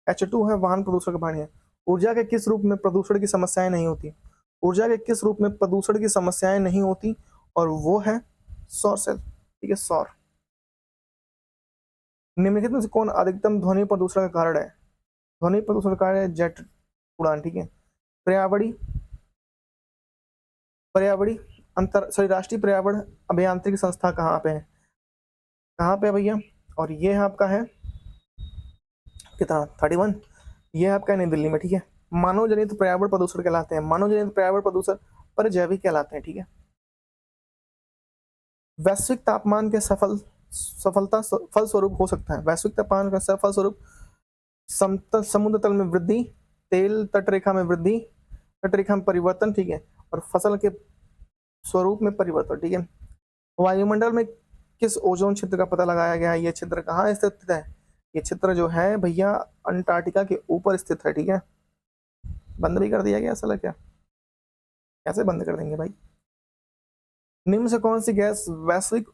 A: H2 है वाहन प्रदूषण का भाग नहीं है। ऊर्जा के किस रूप में प्रदूषण की समस्याएं नहीं होती? ऊर्जा के किस रूप में प्रदूषण की समस्याएं नहीं होती? और वो है सौर सेल, ठीक है, सौर। निम्नलिखित में से कौन अधिकतम ध्वनि प्रदूषण का कारण है? ध्वनि प्रदूषण का कारण है जेट उड़ान, ठीक है। पर्यावरण, पर्यावरण अंतर सॉरी राष्ट्रीय पर्यावरण अभियांत्रिकी संस्था कहाँ पे है? कहाँ पे है भैया? और ये है आपका है कितना 31, ये आपका नई दिल्ली में, ठीक है। मानव जनित पर्यावरण प्रदूषण कहलाते हैं, मानव जनित पर्यावरण प्रदूषण पर जैविक कहलाते हैं, ठीक है। वैश्विक तापमान के सफलता फलस्वरूप हो सकता है, वैश्विक तापमान का फलस्वरूप समुद्र तल में वृद्धि, तेल तटरेखा में वृद्धि, तटरेखा में परिवर्तन, ठीक है, और फसल के स्वरूप में परिवर्तन, ठीक है। वायुमंडल में किस ओजोन क्षेत्र का पता लगाया गया है? ये क्षेत्र कहाँ स्थित है? ये क्षेत्र जो है भैया अंटार्कटिका के ऊपर स्थित है, ठीक है। बंद भी कर दिया गया साला, क्या कैसे बंद कर देंगे भाई? निम्न से कौन सी गैस वैश्विक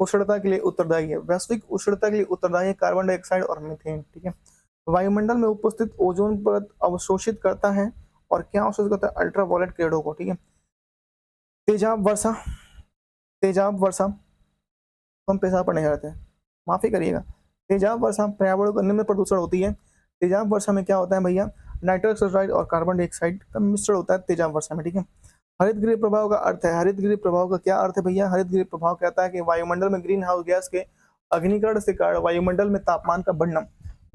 A: उष्णता के लिए उत्तरदायी है? वैश्विक उष्णता के लिए उत्तरदायी है कार्बन डाइऑक्साइड और मीथेन, ठीक है। वायुमंडल में उपस्थित ओजोन परत अवशोषित करता है और क्या अवशोषित करता है? अल्ट्रावायलेट किरणों को, ठीक है। तेजाब वर्षा, तेजाब वर्षा, हम पेशाब पर नहीं रहते हैं, माफी करिएगा। तेजाब वर्षा पर्यावरण को निम्न प्रदूषण होती है। तेजाब वर्षा में क्या होता है भैया? नाइट्रस ऑक्साइड और कार्बन डाइऑक्साइड का मिश्रण होता है तेजाब वर्षा में, ठीक है। हरित गृह प्रभाव का अर्थ है, हरित गृह प्रभाव का क्या अर्थ है भैया? हरित गृह प्रभाव कहता है कि वायुमंडल में ग्रीन हाउस गैस के अग्निकरण से कारण वायुमंडल में तापमान का बढ़ना।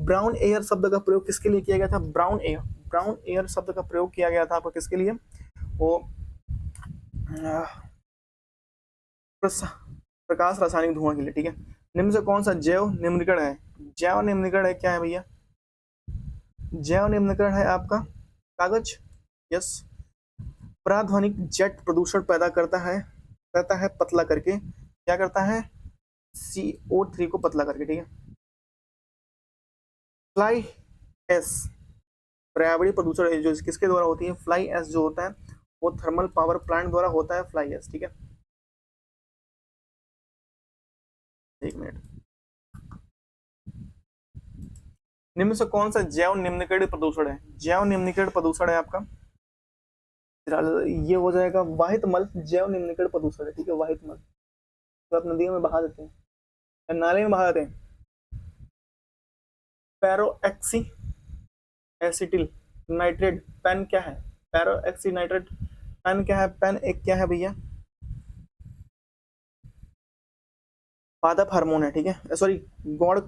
A: ब्राउन एयर शब्द का प्रयोग किसके लिए किया गया था? ब्राउन एयर, ब्राउन एयर शब्द का प्रयोग किया गया था आपको किसके लिए? वो प्रकाश रासायनिक धुआं के लिए, ठीक है। निम्न से कौन सा जैव निम्नीकरण है? जैव निम्नीकरण है क्या है भैया? जैव निम्नीकरण है आपका कागज, यस। प्राध्वनिक जेट प्रदूषण पैदा करता है पतला करके, क्या करता है? CO3 को पतला करके, ठीक है। फ्लाई एस पर्यावरणीय प्रदूषण जो किसके द्वारा होती है? फ्लाई एस जो होता है वो थर्मल पावर प्लांट द्वारा होता है, फ्लाई एस, ठीक है। एक मिनट। निम्न से कौन सा जैव निम्नीकरण प्रदूषण है? जैव निम्नीकरण प्रदूषण है आपका, ये हो जाएगा वाहित मल जैव निम्नीकरण प्रदूषण है, ठीक है। वाहित मल तो आप नदियों में बहा देते हैं या नाले में बहा देते हैं। पैरोक्सी एसिटिल नाइट्रेट पेन क्या है? पैरोक्सी नाइट्रेट पेन क्या है? पेन एक क्या है भैया? पादप हार्मोन है, ठीक है। सॉरी, गौण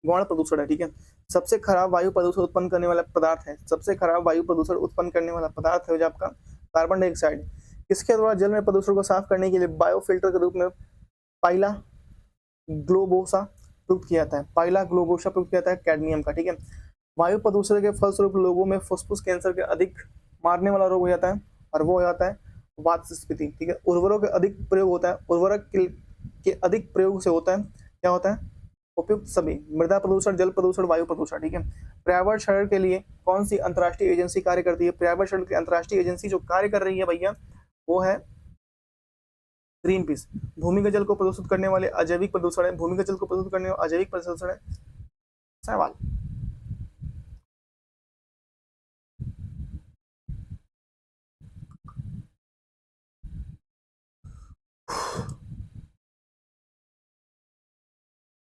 A: गौण प्रदूषण है, ठीक है। सबसे खराब वायु प्रदूषण उत्पन्न करने वाला पदार्थ है, सबसे खराब वायु प्रदूषण उत्पन्न करने वाला पदार्थ है जो आपका कार्बन डाइऑक्साइड। किसके द्वारा जल में प्रदूषण को साफ करने के लिए बायोफिल्टर के रूप में पाइला ग्लोबोसा प्रयुक्त किया जाता है? पाइला ग्लोबोसा प्रयुक्त किया जाता है कैडमियम का, ठीक है। वायु प्रदूषण के फलस्वरूप लोगों में फुफ्फुस कैंसर के अधिक मारने वाला रोग हो जाता है और वो हो जाता है वातस्फीति, ठीक है। उर्वरकों के अधिक प्रयोग होता है, उर्वरक के अधिक प्रयोग से होता है क्या होता है? उपयुक्त सभी मृदा प्रदूषण, जल प्रदूषण, वायु प्रदूषण, ठीक है। पर्यावरण क्षरण के लिए कौन सी अंतर्राष्ट्रीय एजेंसी कार्य करती है? पर्यावरण क्षरण की अंतर्राष्ट्रीय एजेंसी जो कार्य कर रही है भैया वो है ग्रीन पीस। भूमिगत जल को प्रदूषित करने वाले अजैविक प्रदूषण है, भूमिगत जल को प्रदूषित करने वाले अजैविक प्रदूषण है सवाल।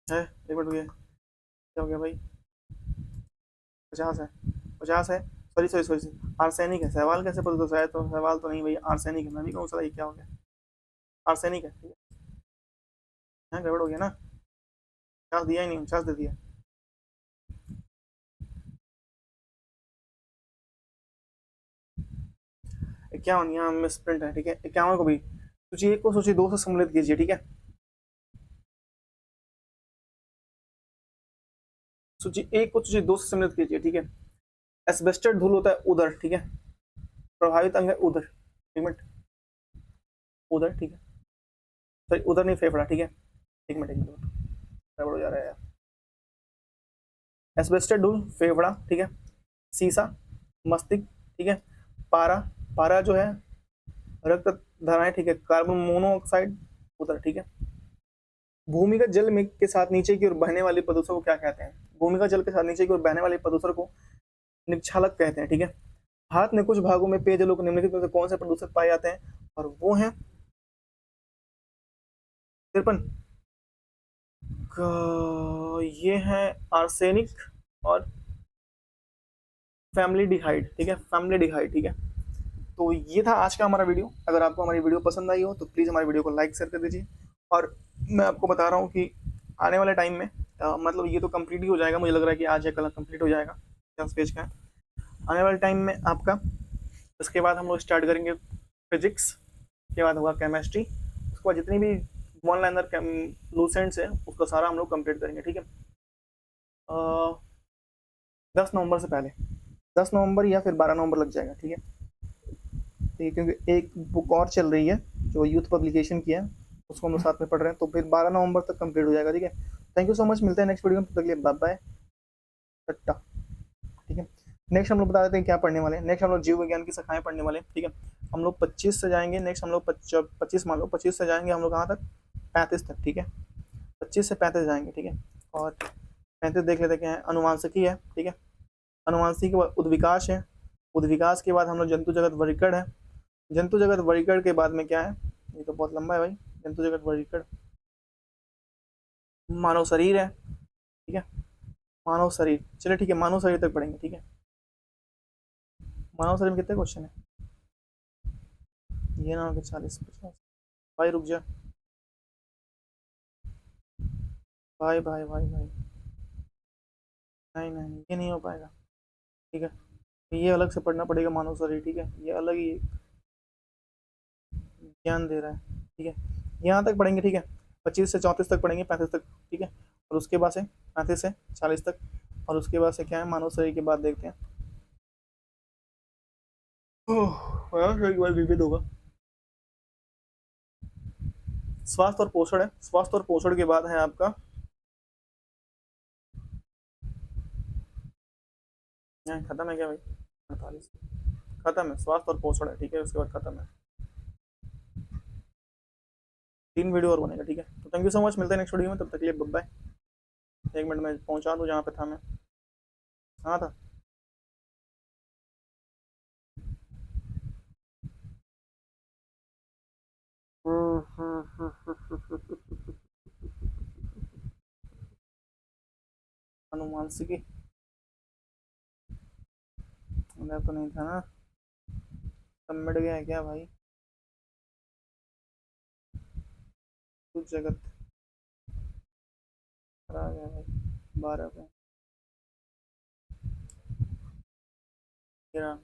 A: है एक मिनट रुकिए, क्या हो गया भाई? 50 है, 50 है, सॉरी सॉरी सॉरी, आर्सेनिक है। सवाल कैसे प्रदूषित है? तो सवाल तो नहीं भैया, आर्सेनिक है। मैं भी कहूँ सर ये क्या हो गया? आर्सेनिक है, ठीक है। गड़बड़ हो गया ना, 50 दिया ही नहीं, 50 दे दिया। इक्यावन यहाँ मिस प्रिंट है, ठीक है। 51 को भी सूची 1 को सूची 2 से सम्मिलित कीजिए, ठीक है। सूची 1 को सूची 2 से सम्मिलित कीजिए, ठीक है। एस्बेस्टर धूल होता है उधर, ठीक है। प्रभावित अंग है उधर, एक मिनट, उधर, ठीक है। सॉरी उधर नहीं, फेफड़ा, ठीक है। एक मिनट गड़बड़ हो जा रहा है यार। एस्बेस्टर धूल फेफड़ा, ठीक है। सीसा मस्तिष्क, ठीक है। पारा, पारा जो है रक्त धाराएं, ठीक है। कार्बन मोनोऑक्साइड उधर, ठीक है। भूमिगत जल में के साथ नीचे की ओर बहने वाले प्रदूषण को क्या कहते हैं? भूमिगत जल के साथ नीचे की ओर बहने वाले प्रदूषण को निक्षालक कहते हैं, ठीक है। भारत में कुछ भागों में पेयजलों को निम्नलिखित में से कौन से प्रदूषक पाए जाते हैं? और वो है तिरपन, ये है आर्सेनिक और फैमिली डिहाइड, ठीक है। फैमिली डिहाइड, ठीक है। तो ये था आज का हमारा वीडियो। अगर आपको हमारी वीडियो पसंद आई हो तो प्लीज़ हमारी वीडियो को लाइक शेयर कर दीजिए। और मैं आपको बता रहा हूँ कि आने वाले टाइम में मतलब ये तो कंप्लीट ही हो जाएगा, मुझे लग रहा है कि आज या कल कंप्लीट हो जाएगा, 10 पेज का है। आने वाले टाइम में आपका, इसके बाद हम लोग स्टार्ट करेंगे फिजिक्स, के बाद होगा केमिस्ट्री, उसके बाद जितनी भी वन लाइनर लूसेंट्स है उसका सारा हम लोग कंप्लीट करेंगे, ठीक है। 10 नवंबर से पहले, 10 नवंबर या फिर 12 नवंबर लग जाएगा, ठीक है। ठीक है, क्योंकि एक बुक और चल रही है जो यूथ पब्लिकेशन की है, उसको हम लोग साथ में पढ़ रहे हैं, तो फिर 12 नवंबर तक कंप्लीट हो जाएगा, ठीक है। थैंक यू सो मच, मिलते हैं नेक्स्ट वीडियो में, तब तक के लिए बाय बाय, टाटा, ठीक है। नेक्स्ट हम लोग बता देते हैं क्या पढ़ने वाले हैं। नेक्स्ट हम लोग जीव विज्ञान की शाखाएं पढ़ने वाले हैं, ठीक है। हम लोग 25 से जाएंगे, नेक्स्ट हम लोग 25 मान लो, 25 से जाएंगे हम लोग कहाँ तक, 35 तक, ठीक है। 25 से 35 जाएंगे, ठीक है। और 35 देख लेते क्या है, अनुवांशिकी है, ठीक है। अनुवांशिकी के बाद उद्विकास है, उद्विकास के बाद हम लोग जंतु जगत वर्गीकरण है, जंतु जगत वर्गीकरण के बाद में क्या है, ये तो बहुत लंबा है भाई, जंतु जगत वर्गीकरण, मानव शरीर है, ठीक है। मानव शरीर, चलिए ठीक है, मानव शरीर तक पढ़ेंगे, ठीक है। मानव शरीर में कितने क्वेश्चन है, ये ना हो कि 40-50, भाई रुक जा, भाई भाई भाई भाई, नहीं नहीं ये नहीं हो पाएगा, ठीक है। ये अलग से पढ़ना पड़ेगा मानव शरीर, ठीक है, ये अलग ही ज्ञान दे रहा है, ठीक है। यहाँ तक पढ़ेंगे, ठीक है। 25 से 34 तक पढ़ेंगे, 35 तक, ठीक है। और उसके बाद से 35 से 40 तक, और उसके बाद से क्या है, मानव शरीर के बाद देखते हैं, मानव शरीर के बाद विविध होगा, स्वास्थ्य और पोषण है, स्वास्थ्य और पोषण के बाद है आपका, यहाँ खत्म है क्या भाई, 48 खत्म है, स्वास्थ्य और पोषण है, ठीक है, उसके बाद खत्म है, 3 वीडियो और बनेगा, ठीक है। तो थैंक यू सो मच, मिलते हैं नेक्स्ट वीडियो में, तब तक के लिए बाय। 1 मिनट में पहुंचा दूँ जहाँ पे था मैं, हाँ था। अनुमानसिकी अंदर तो नहीं था ना, सब मिट गया है क्या भाई, कुछ जगत आ गया भाई, 12 पे गिरा,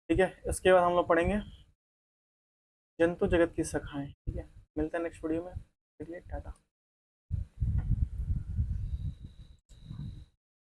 A: ठीक है। इसके बाद हम लोग पढ़ेंगे जंतु जगत की शाखाएं, ठीक है। मिलते हैं नेक्स्ट वीडियो में, टाटा।